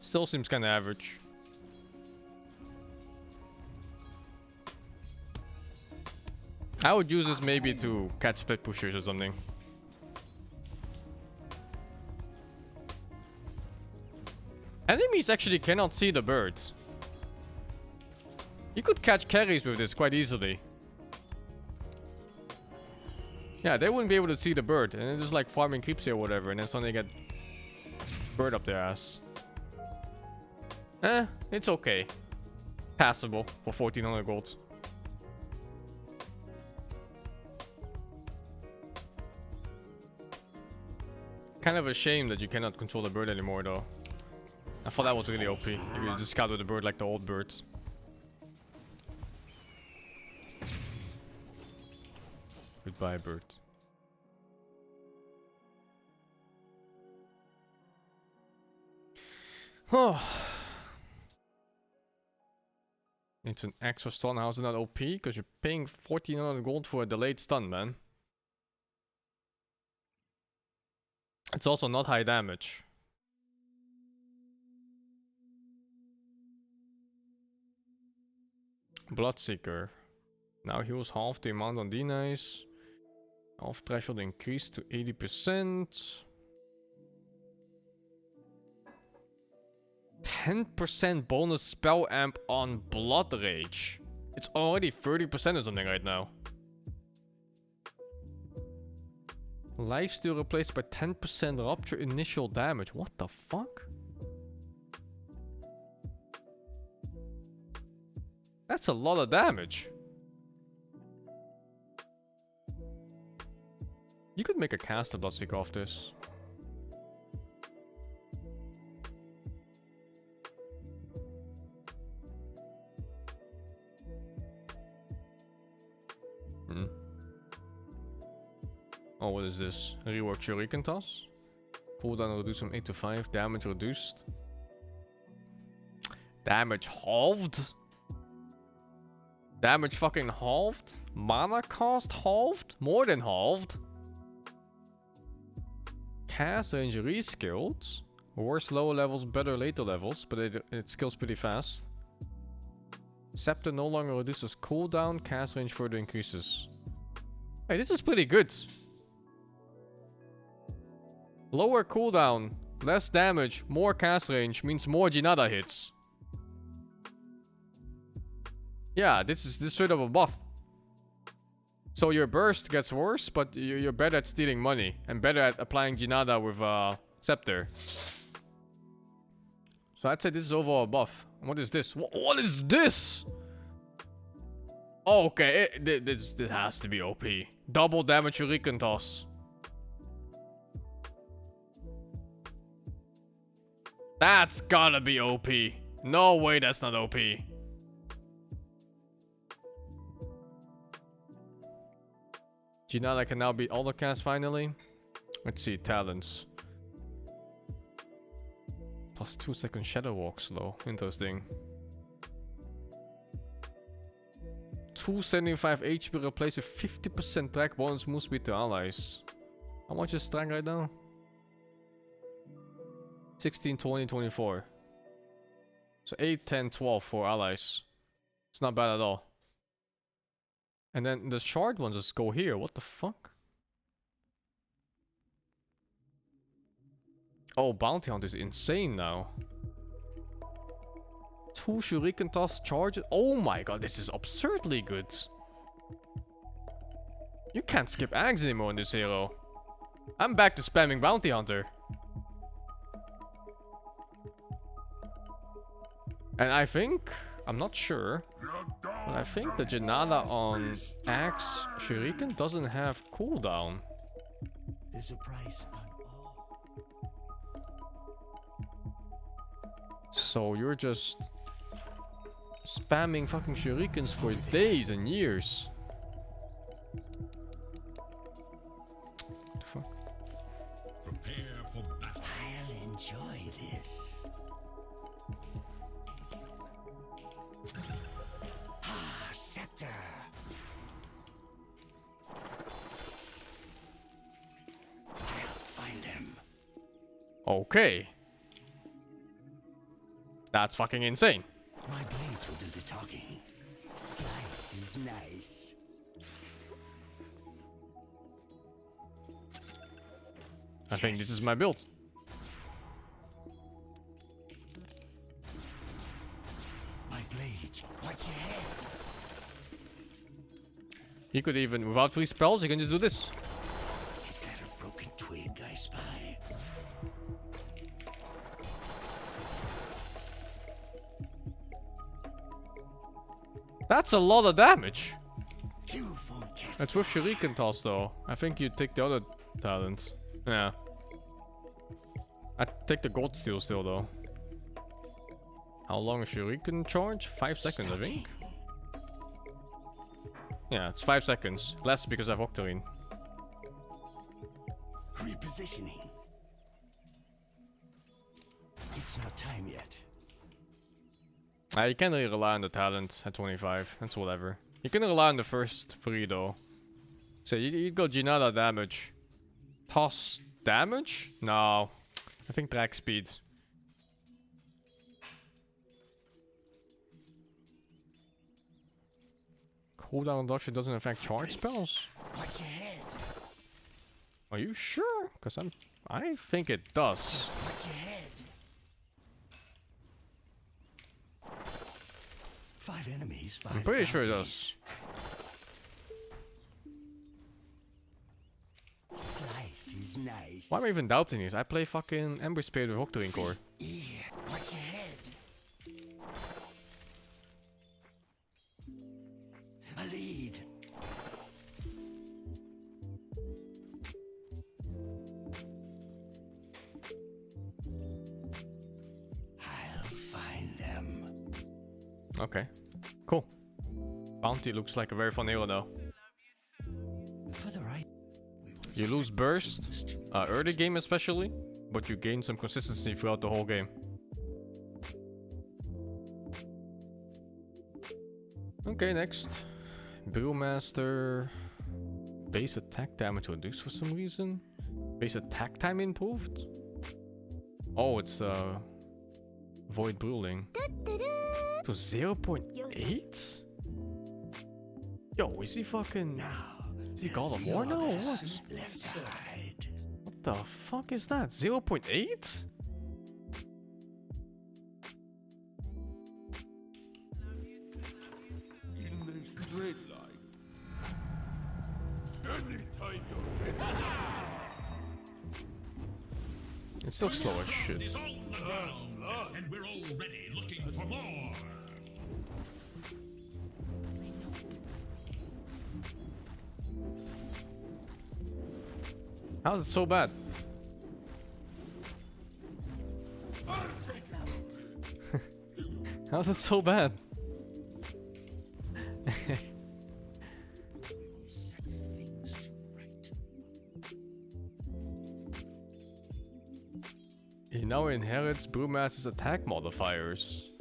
[SPEAKER 1] Still seems kind of average. I would use this maybe to catch split pushers or something. Enemies actually cannot see the birds. You could catch carries with this quite easily. Yeah, they wouldn't be able to see the bird. And they're just like farming creeps here or whatever. And then suddenly get bird up their ass. It's okay. Passable for 1400 gold. Kind of a shame that you cannot control the bird anymore though. I thought that was really OP. You could just scout with the bird like the old birds. Goodbye, bird. Oh. It's an extra stun. How's it not OP? Because you're paying 1400 gold for a delayed stun, man. It's also not high damage. Bloodseeker. Now heals half the amount on D-Nice. Half threshold increased to 80%. 10% bonus spell amp on Blood Rage. It's already 30% or something right now. Lifesteal replaced by 10% rupture initial damage. What the fuck? That's a lot of damage. You could make a cast of Bloodseeker off this. Oh, what is this? Rework Shuriken Toss. Cooldown reduced from 8 to 5. Damage reduced. Damage halved? Damage fucking halved? Mana cost halved? More than halved? Cast range reskilled. Worse lower levels, better later levels, but it skills pretty fast. Scepter no longer reduces cooldown. Cast range further increases. Hey, this is pretty good. Lower cooldown, less damage, more cast range means more Jinada hits. Yeah, this is straight up a buff. So your burst gets worse, but you're better at stealing money and better at applying Jinada with Scepter. So I'd say this is overall a buff. What is this? What is this? Oh, okay, this has to be OP. Double damage Shuriken Toss. That's gotta be OP. No way that's not OP. Jinada can now beat Aldercast finally. Let's see, talents. Plus 2-second Shadow Walk slow. Interesting. 275 HP replaced with 50% track bonus move speed to allies. How much is track right now? 16, 20, 24. So 8, 10, 12 for allies. It's not bad at all. And then the shard ones just go here. What the fuck? Oh, Bounty Hunt is insane now. 2 Shuriken Toss charges. Oh my god, this is absurdly good. You can't skip ags anymore in this hero. I'm back to spamming Bounty Hunter. And I think, I'm not sure, but I think the Jinada on Axe Shuriken doesn't have cooldown.
[SPEAKER 6] There's a price on all.
[SPEAKER 1] So you're just spamming fucking Shurikens for days and years. What the fuck?
[SPEAKER 3] Prepare for battle.
[SPEAKER 6] I'll enjoy this. Ah, scepter. I'll find him.
[SPEAKER 1] Okay. That's fucking insane.
[SPEAKER 6] My blades will do the talking. Slice is nice.
[SPEAKER 1] I think this is my build.
[SPEAKER 6] Watch your head.
[SPEAKER 1] He could even, without free spells, he can just do this.
[SPEAKER 6] Is that a broken twig I spy?
[SPEAKER 1] That's a lot of damage.
[SPEAKER 6] You won't get
[SPEAKER 1] It's with Shuriken Toss though. I think you take the other talents. Yeah. I take the Gold Steel still though. How long is Shuriken charge? 5 seconds, I think. Yeah, it's 5 seconds. Less because I have Octarine.
[SPEAKER 6] repositioning. It's not time yet.
[SPEAKER 1] You can't really rely on the talent at 25. That's whatever. You can rely on the first 3 though. So you go Ginada damage. Toss damage? No. I think track speed. Cooldown reduction doesn't affect charge spells?
[SPEAKER 6] Watch your head.
[SPEAKER 1] Are you sure? Because I think it does.
[SPEAKER 6] Watch your head. 5 enemies, 5
[SPEAKER 1] I'm pretty sure it
[SPEAKER 6] bounties.
[SPEAKER 1] does.
[SPEAKER 6] Slice is nice.
[SPEAKER 1] Why am I even doubting this? I play fucking Ember Spirit with Octarine Core.
[SPEAKER 6] Ear. Watch your head. A lead. I'll find them.
[SPEAKER 1] Okay. Cool. Bounty looks like a very fun hero though.
[SPEAKER 6] For the right.
[SPEAKER 1] You lose burst, early game especially, but you gain some consistency throughout the whole game. Okay, next. Brewmaster. Base attack damage reduced for some reason. Base attack time improved? Oh, it's Void Brewing. So 0.8? Yo, is he fucking... Is he God of War now or what?
[SPEAKER 6] Left to hide.
[SPEAKER 1] What the fuck is that? 0.8?
[SPEAKER 3] In the straight line. Anytime you're ready.
[SPEAKER 1] It's still slow as shit.
[SPEAKER 3] Is on the ground, and we're already looking for more.
[SPEAKER 1] How's it so bad? How's it so bad? He now inherits Brewmaster's attack modifiers.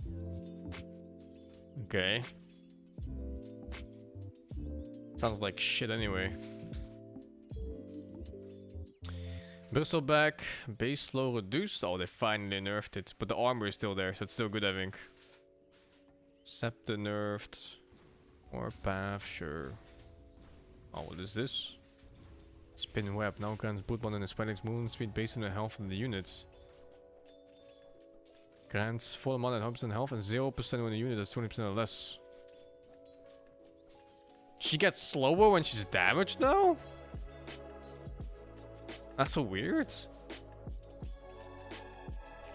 [SPEAKER 1] Okay. Sounds like shit anyway. Bristleback, base slow reduced. Oh, they finally nerfed it. But the armor is still there, so it's still good, I think. Scepter nerfed. Or path, sure. Oh, what is this? Spin web. Now grants Bootman and his Phoenix movement speed based on the health of the units. Grants full amount at 100% health and 0% when the unit is 20% or less. She gets slower when she's damaged now? That's so weird.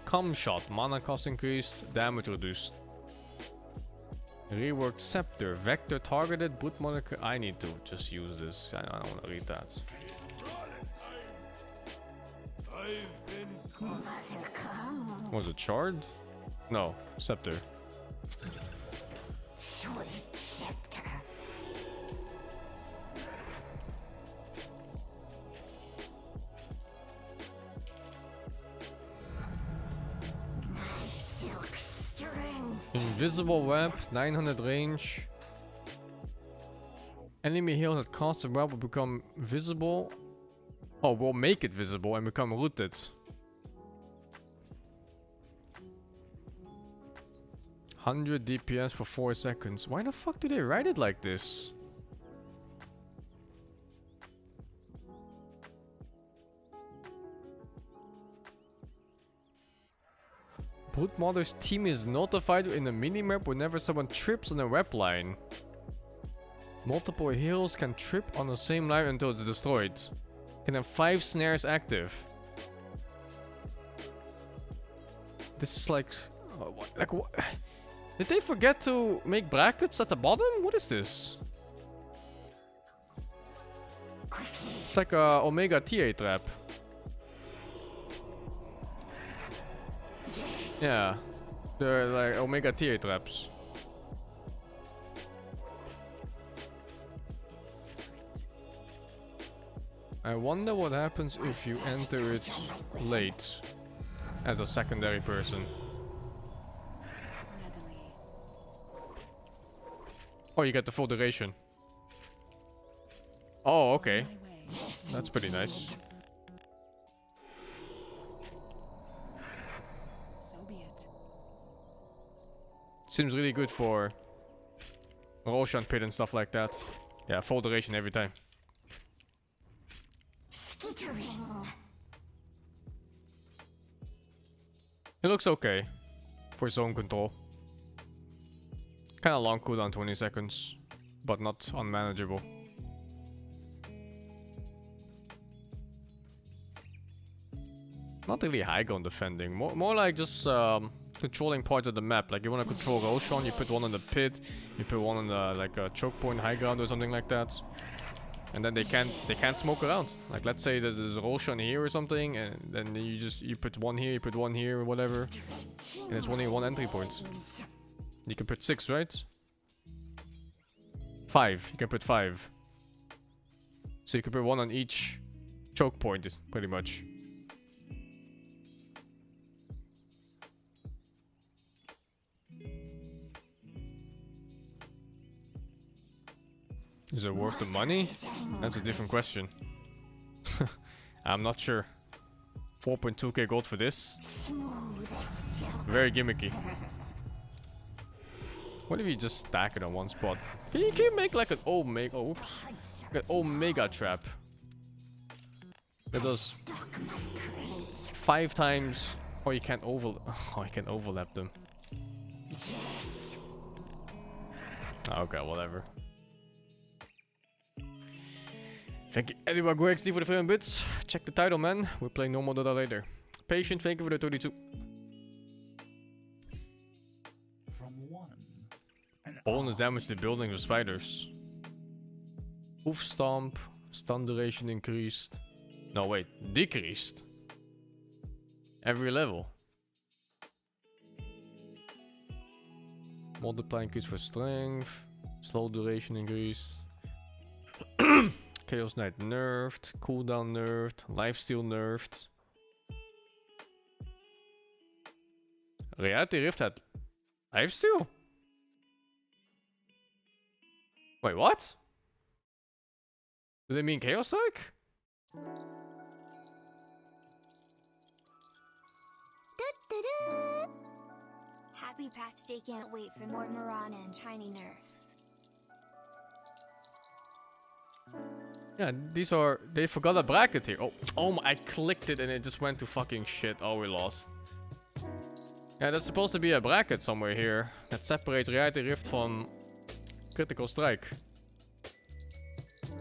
[SPEAKER 1] Com shot, mana cost increased, damage reduced. Reworked scepter, vector targeted, boot moniker. I need to just use this. I don't want to read that. Was it shard? No, scepter.
[SPEAKER 6] Sweet scepter. Silk strings.
[SPEAKER 1] Invisible web, 900 range. Enemy heals that cost the web will become visible. Oh, we'll make it visible and become rooted. 100 DPS for 4 seconds. Why the fuck do they write it like this? Broodmother's team is notified in a minimap whenever someone trips on a web line. Multiple heroes can trip on the same line until it's destroyed. Can have 5 snares active. This is like what? Did they forget to make brackets at the bottom? What is this? It's like a Omega TA trap. Yeah, they're like Omega TA traps. I wonder what happens if you enter it late as a secondary person. Oh, you get the full duration. Oh, okay. That's pretty nice.
[SPEAKER 9] So be it.
[SPEAKER 1] Seems really good for Roshan Pit and stuff like that. Yeah, full duration every time. It looks okay for zone control. Kinda long cooldown, 20 seconds, but not unmanageable. Not really high ground defending, more like just controlling parts of the map. Like you want to control Roshan, you put one on the pit, you put one on the like a choke point high ground or something like that. And then they can't smoke around. Like let's say there's Roshan here or something, and then you put one here, you put one here, or whatever, and it's only one entry point. You can put 6, right? 5. You can put 5. So you can put one on each choke point, pretty much. Is it worth the money? That's a different question. I'm not sure. 4.2k gold for this? Very gimmicky. What if you just stack it on one spot? Can you make like an Omega? Oh, oops. Like an Omega trap. That does 5 times. Oh, you can't Oh, you can overlap them. Okay, whatever. Thank you, Edward GoXD for the 300 bits. Check the title, man. We're playing normal Dota later. Patient, thank you for the 32.
[SPEAKER 3] From one.
[SPEAKER 1] Bonus damage to buildings with spiders. Hoof stomp. Stun duration increased. No, wait. Decreased. Every level. Multiply increase for strength. Slow duration increased. Chaos Knight nerfed, cooldown nerfed, lifesteal nerfed. Reality Rift had lifesteal? Wait, what? Do they mean Chaos Strike?
[SPEAKER 2] Happy patch day, can't wait for more Mirana and shiny nerfs.
[SPEAKER 1] Yeah, these are... They forgot a bracket here. Oh, I clicked it and it just went to fucking shit. Oh, we lost. Yeah, that's supposed to be a bracket somewhere here that separates Reality Rift from Critical Strike.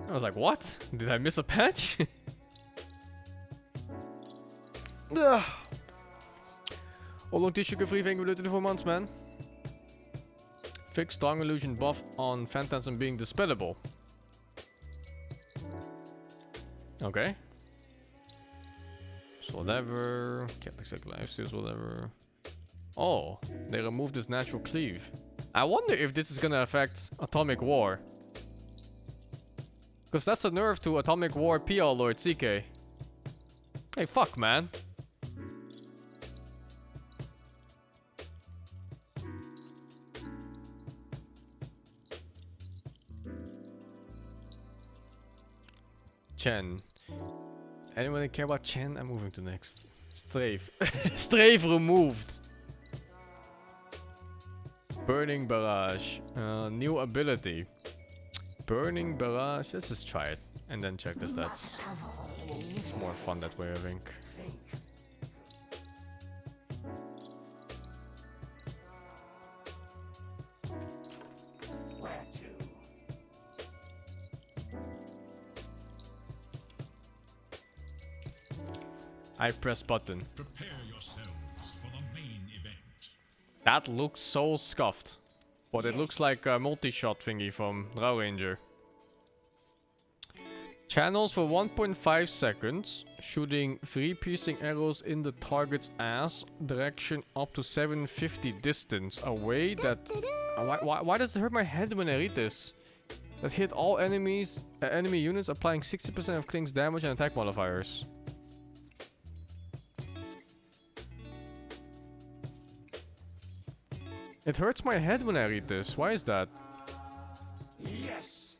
[SPEAKER 1] I was like, what? Did I miss a patch? Oh, long tissue free, thank you for the 24 months, man. Fix strong illusion buff on Phantasm being dispellable. Okay. So whatever. Catholic lifesteals, whatever. Oh, they removed this natural cleave. I wonder if this is gonna affect Atomic War. Because that's a nerf to Atomic War PR Lord CK. Hey, fuck, man. Chen. Anyone care about Chen? I'm moving to next. Strafe. Strafe removed. Burning Barrage. New ability. Burning Barrage. Let's just try it. And then check the stats. It's more fun that way, I think. I press button.
[SPEAKER 3] Prepare yourselves for the main event.
[SPEAKER 1] That looks so scuffed. But it looks like a multi-shot thingy from Drow Ranger. Channels for 1.5 seconds, shooting 3 piercing arrows in the target's ass, direction up to 750 distance away. That why does it hurt my head when I read this? That hit all enemies, enemy units, applying 60% of Kling's damage and attack modifiers. It hurts my head when I read this. Why is that?
[SPEAKER 6] Yes.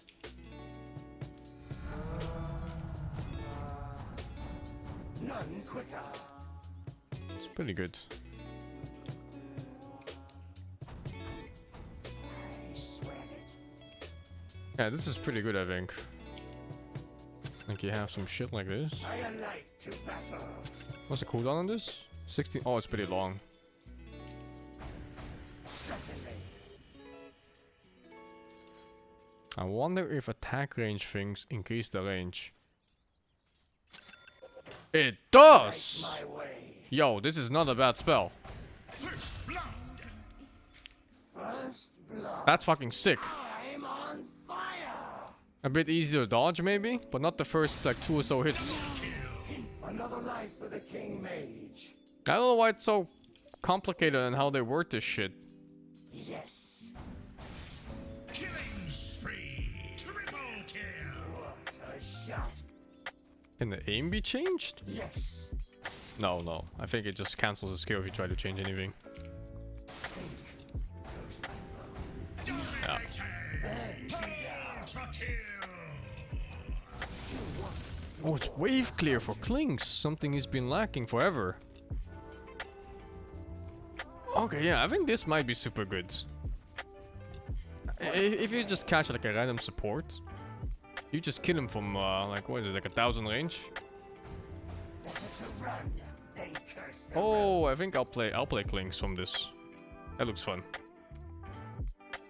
[SPEAKER 6] None quicker.
[SPEAKER 1] It's pretty good.
[SPEAKER 6] I swear it.
[SPEAKER 1] Yeah, this is pretty good, I think. Like you have some shit like this.
[SPEAKER 6] I alight to battle.
[SPEAKER 1] What's the cooldown on this? 16. Oh, it's pretty long.
[SPEAKER 6] Certainly.
[SPEAKER 1] I wonder if attack range things increase the range. It does!
[SPEAKER 6] My way.
[SPEAKER 1] Yo, this is not a bad spell.
[SPEAKER 3] First blood.
[SPEAKER 6] First blood.
[SPEAKER 1] That's fucking sick.
[SPEAKER 6] I'm on fire.
[SPEAKER 1] A bit easy to dodge maybe, but not the first like 2 or so hits.
[SPEAKER 6] Another life for the King Mage.
[SPEAKER 1] I don't know why it's so complicated and how they word this shit.
[SPEAKER 6] Yes.
[SPEAKER 3] Killing spree. Triple kill.
[SPEAKER 6] What a shot.
[SPEAKER 1] Can the aim be changed?
[SPEAKER 6] Yes.
[SPEAKER 1] No. I think it just cancels the skill if you try to change anything.
[SPEAKER 3] Dominating. Ultra kill.
[SPEAKER 1] Oh, it's wave clear for Klings. Something he's been lacking forever. Okay, yeah, I think this might be super good. If you just catch like a random support, you just kill him from like what is it, like 1,000 range?
[SPEAKER 6] Better to run than curse the
[SPEAKER 1] Oh, I think I'll play Klings from this. That looks fun.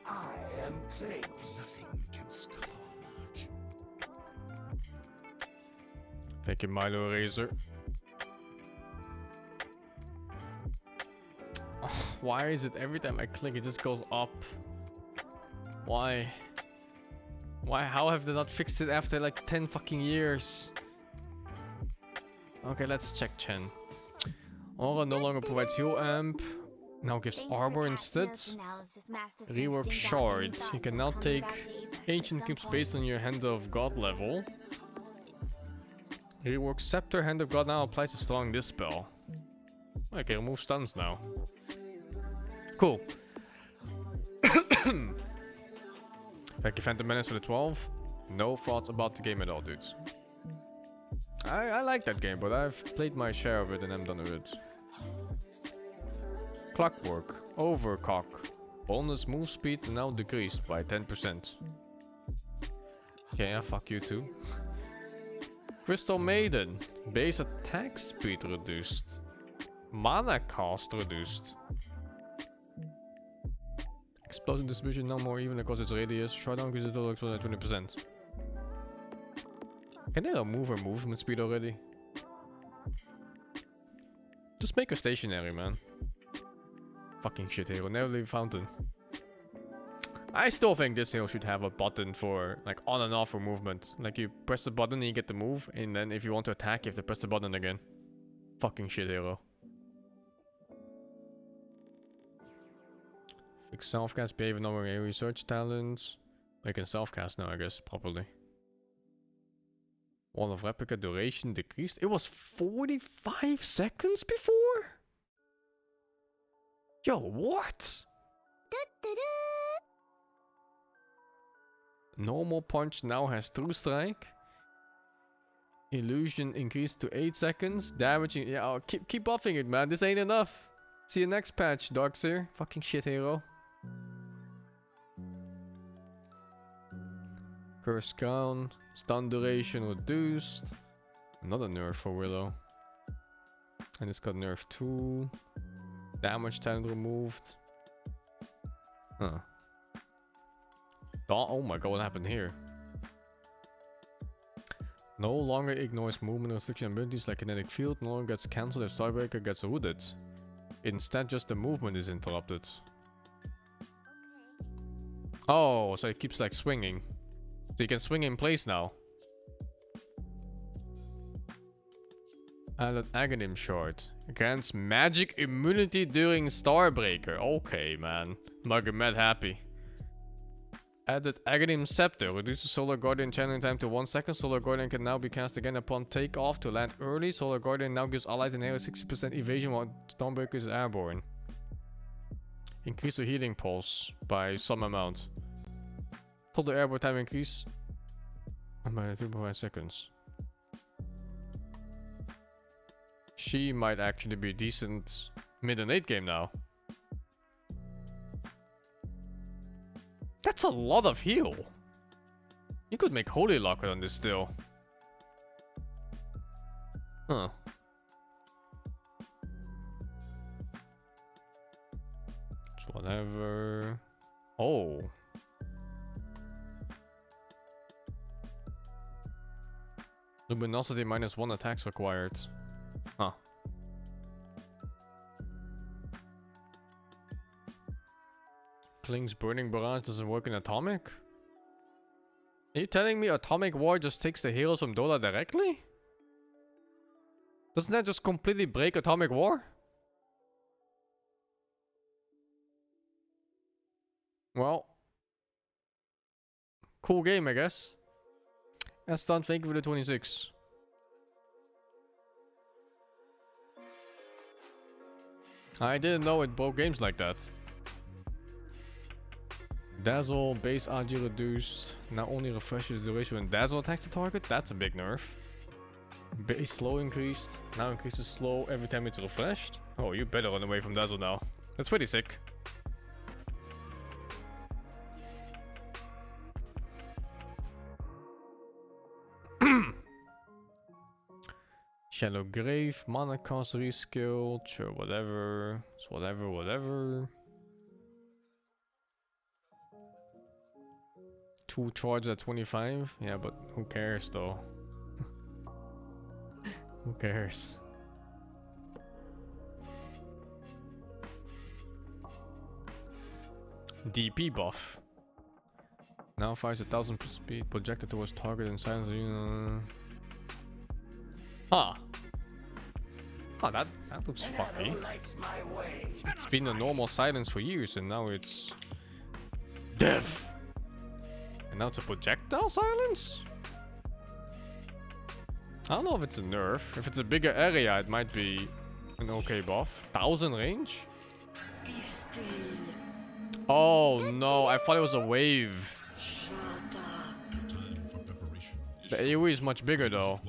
[SPEAKER 6] I am Clinks.
[SPEAKER 3] Nothing can stop our march.
[SPEAKER 1] Thank you, Milo Razor. Why is it every time I click it just goes up? Why? How have they not fixed it after like 10 fucking years? Okay, let's check Chen. Aura no longer provides heal amp. Now gives
[SPEAKER 2] Thanks for
[SPEAKER 1] armor
[SPEAKER 2] that
[SPEAKER 1] instead.
[SPEAKER 2] Snows analysis, Master
[SPEAKER 1] Rework
[SPEAKER 2] Sensing
[SPEAKER 1] shard.
[SPEAKER 2] Dot.
[SPEAKER 1] You can
[SPEAKER 2] Any
[SPEAKER 1] now
[SPEAKER 2] thoughts
[SPEAKER 1] take
[SPEAKER 2] of coming back to Apex at
[SPEAKER 1] ancient
[SPEAKER 2] some
[SPEAKER 1] cubes
[SPEAKER 2] point?
[SPEAKER 1] based on your Hand of God level. Rework scepter. Hand of God now applies to strong this spell. Okay, remove stuns now. Cool. Thank you, Phantom Menace for the 12. No thoughts about the game at all, dudes. I like that game, but I've played my share of it and I'm done with it. Clockwork. Overcock. Bonus move speed now decreased by 10%. Okay, yeah, fuck you too. Crystal Maiden. Base attack speed reduced. Mana cost reduced. Explosion distribution now more even across its radius. Shutdown increases total explosion by 20%. Can they remove her movement speed already? Just make her stationary, man. Fucking shit hero. Never leave fountain. I still think this hero should have a button for like on and off for movement. Like you press the button and you get the move, and then if you want to attack you have to press the button again. Fucking shit hero. Fix self-cast, behavior, number, research talents. I can self-cast now, I guess, properly. Wall of replica duration decreased. It was 45 seconds before? Yo, what? Normal punch now has true strike. Illusion increased to 8 seconds. Damaging. Yeah, oh, keep buffing it, man. This ain't enough. See you next patch, Darkseer. Fucking shit hero. Curse count. Stun duration reduced. Another nerf for Willow. And it's got nerf 2. Damage talent removed. Huh. Oh my god, what happened here? No longer ignores movement restriction abilities like kinetic field, no longer gets cancelled if Starbreaker gets hooded. Instead, just the movement is interrupted. Oh, so it keeps like swinging. So you can swing in place now. Added Aghanim shard. Grants magic immunity during Starbreaker. Okay, man. Magomed happy. Added Aghanim Scepter. Reduces Solar Guardian channeling time to 1 second. Solar Guardian can now be cast again upon takeoff to land early. Solar Guardian now gives allies an area 60% evasion while Stormbreaker is airborne. Increase the healing pulse by some amount. Total airborne time increase by 3.5 seconds. She might actually be decent mid and late game now. That's a lot of heal. You could make Holy Locker on this still. Huh. It's whatever. Oh. Luminosity -1 attacks required. Huh. Kling's Burning Barrage doesn't work in Atomic? Are you telling me Atomic War just takes the heroes from Dota directly? Doesn't that just completely break Atomic War? Well. Cool game, I guess. Aston, thank you for the 26. I didn't know it broke games like that. Dazzle, base RG reduced. Now only refreshes the duration when Dazzle attacks the target. That's a big nerf. Base slow increased. Now increases slow every time it's refreshed. Oh, you better run away from Dazzle now. That's pretty sick. Shallow Grave, mana cost reskill, sure, whatever. It's whatever. 2 charge at 25? Yeah, but who cares though? Who cares? DP buff. Now fires 1000 speed projected towards target and silence. Huh. Oh, that looks fucky. It's been a normal silence for years and now it's death. And now it's a projectile silence? I don't know if it's a nerf. If it's a bigger area, it might be an okay buff. 1000 range? Oh no, I thought it was a wave. The AoE is much bigger though.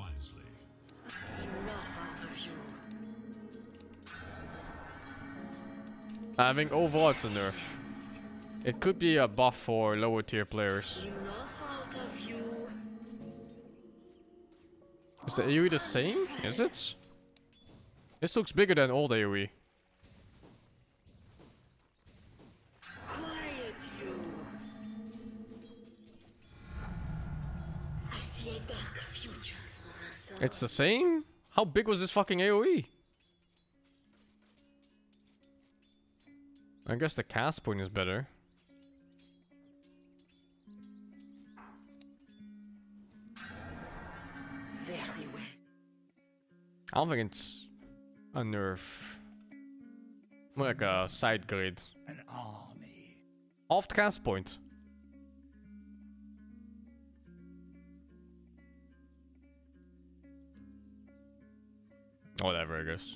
[SPEAKER 1] I think overall it's a nerf. It could be a buff for lower tier players. Is the AoE the same? Is it? This looks bigger than old AoE. It's the same? How big was this fucking AoE? I guess the cast point is better. I don't think it's a nerf. More like a side grade.
[SPEAKER 6] An army.
[SPEAKER 1] Off the cast point. Whatever, I guess.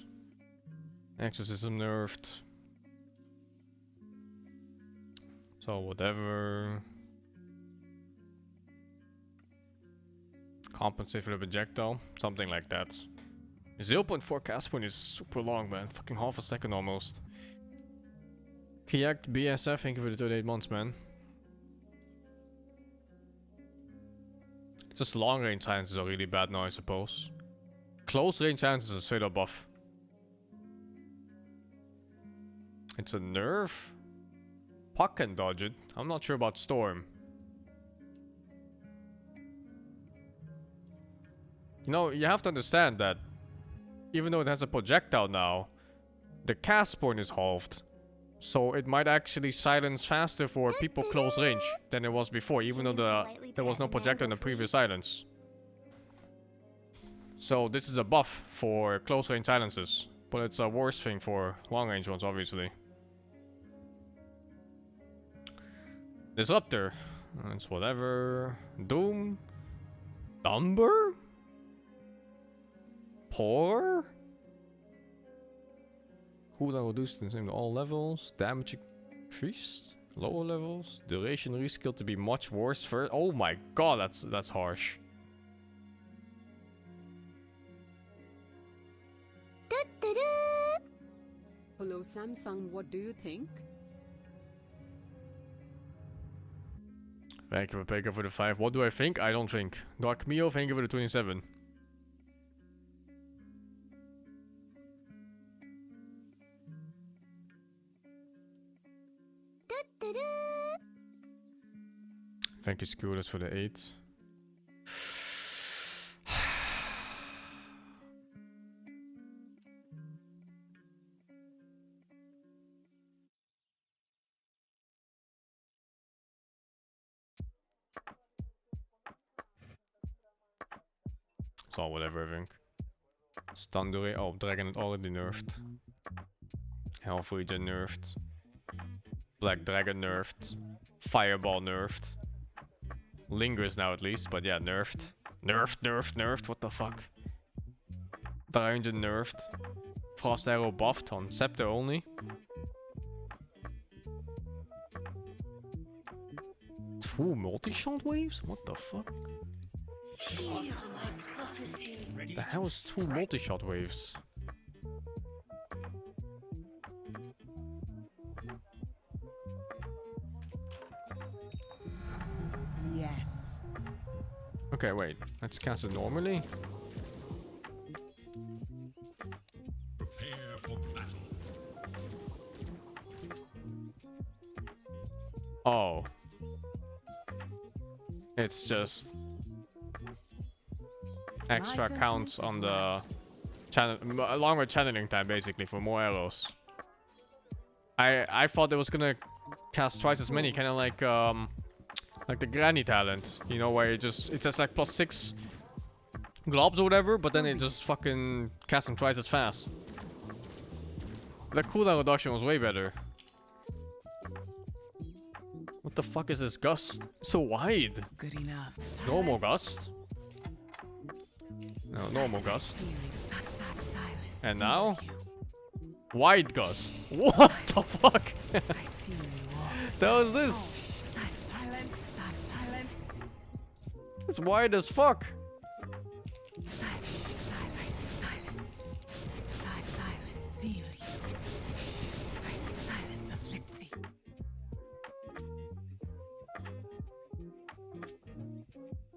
[SPEAKER 1] Exorcism nerfed. So whatever. Compensate for the projectile. Something like that. 0.4 cast point is super long, man. Fucking half a second almost. Kiyak BSF, thank you for the 38 months, man. Just long range silences are really bad now, I suppose. Close range silences is a straight up buff. It's a nerf. Puck can dodge it. I'm not sure about Storm. You know, you have to understand that even though it has a projectile now, the cast point is halved. So it might actually silence faster for people close range than it was before, even though there was no projectile in the previous silence. So this is a buff for close range silences, but it's a worse thing for long range ones, obviously. Disruptor. It's whatever. Doom. Dumber? Poor? Cooldown reduced in the same to all levels. Damage increased. Lower levels. Duration reskill to be much worse for. Oh my god, that's harsh.
[SPEAKER 8] Hello Samsung, what do you think?
[SPEAKER 1] Thank you for paying for the 5. What do I think? I don't think. Dark Mio, thank you for the 27. Thank you, Scooters, for the 8. It's all whatever, I think. Standure. Oh, Dragon already nerfed. Health Regen nerfed. Black Dragon nerfed. Fireball nerfed. Lingers now at least, but yeah, nerfed. Nerfed, what the fuck? Dragon nerfed. Frost Arrow buffed on Scepter only. Two multi-shot waves? What the fuck? The hell is two multi-shot waves?
[SPEAKER 6] Yes.
[SPEAKER 1] Okay, wait. Let's cast it normally.
[SPEAKER 3] Prepare for battle.
[SPEAKER 1] Oh. It's just extra counts on the channel, longer channeling time basically for more arrows. I thought it was gonna cast twice as many, kind of like the granny talent, you know, where it says like +6 globs or whatever, but then it just fucking casts them twice as fast. The cooldown reduction was way better. What the fuck is this gust? So wide.
[SPEAKER 6] Good enough.
[SPEAKER 1] Normal gust. No, normal gust. And now? Wide gust. What the fuck? That was this. It's wide as fuck.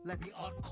[SPEAKER 6] Let the Ark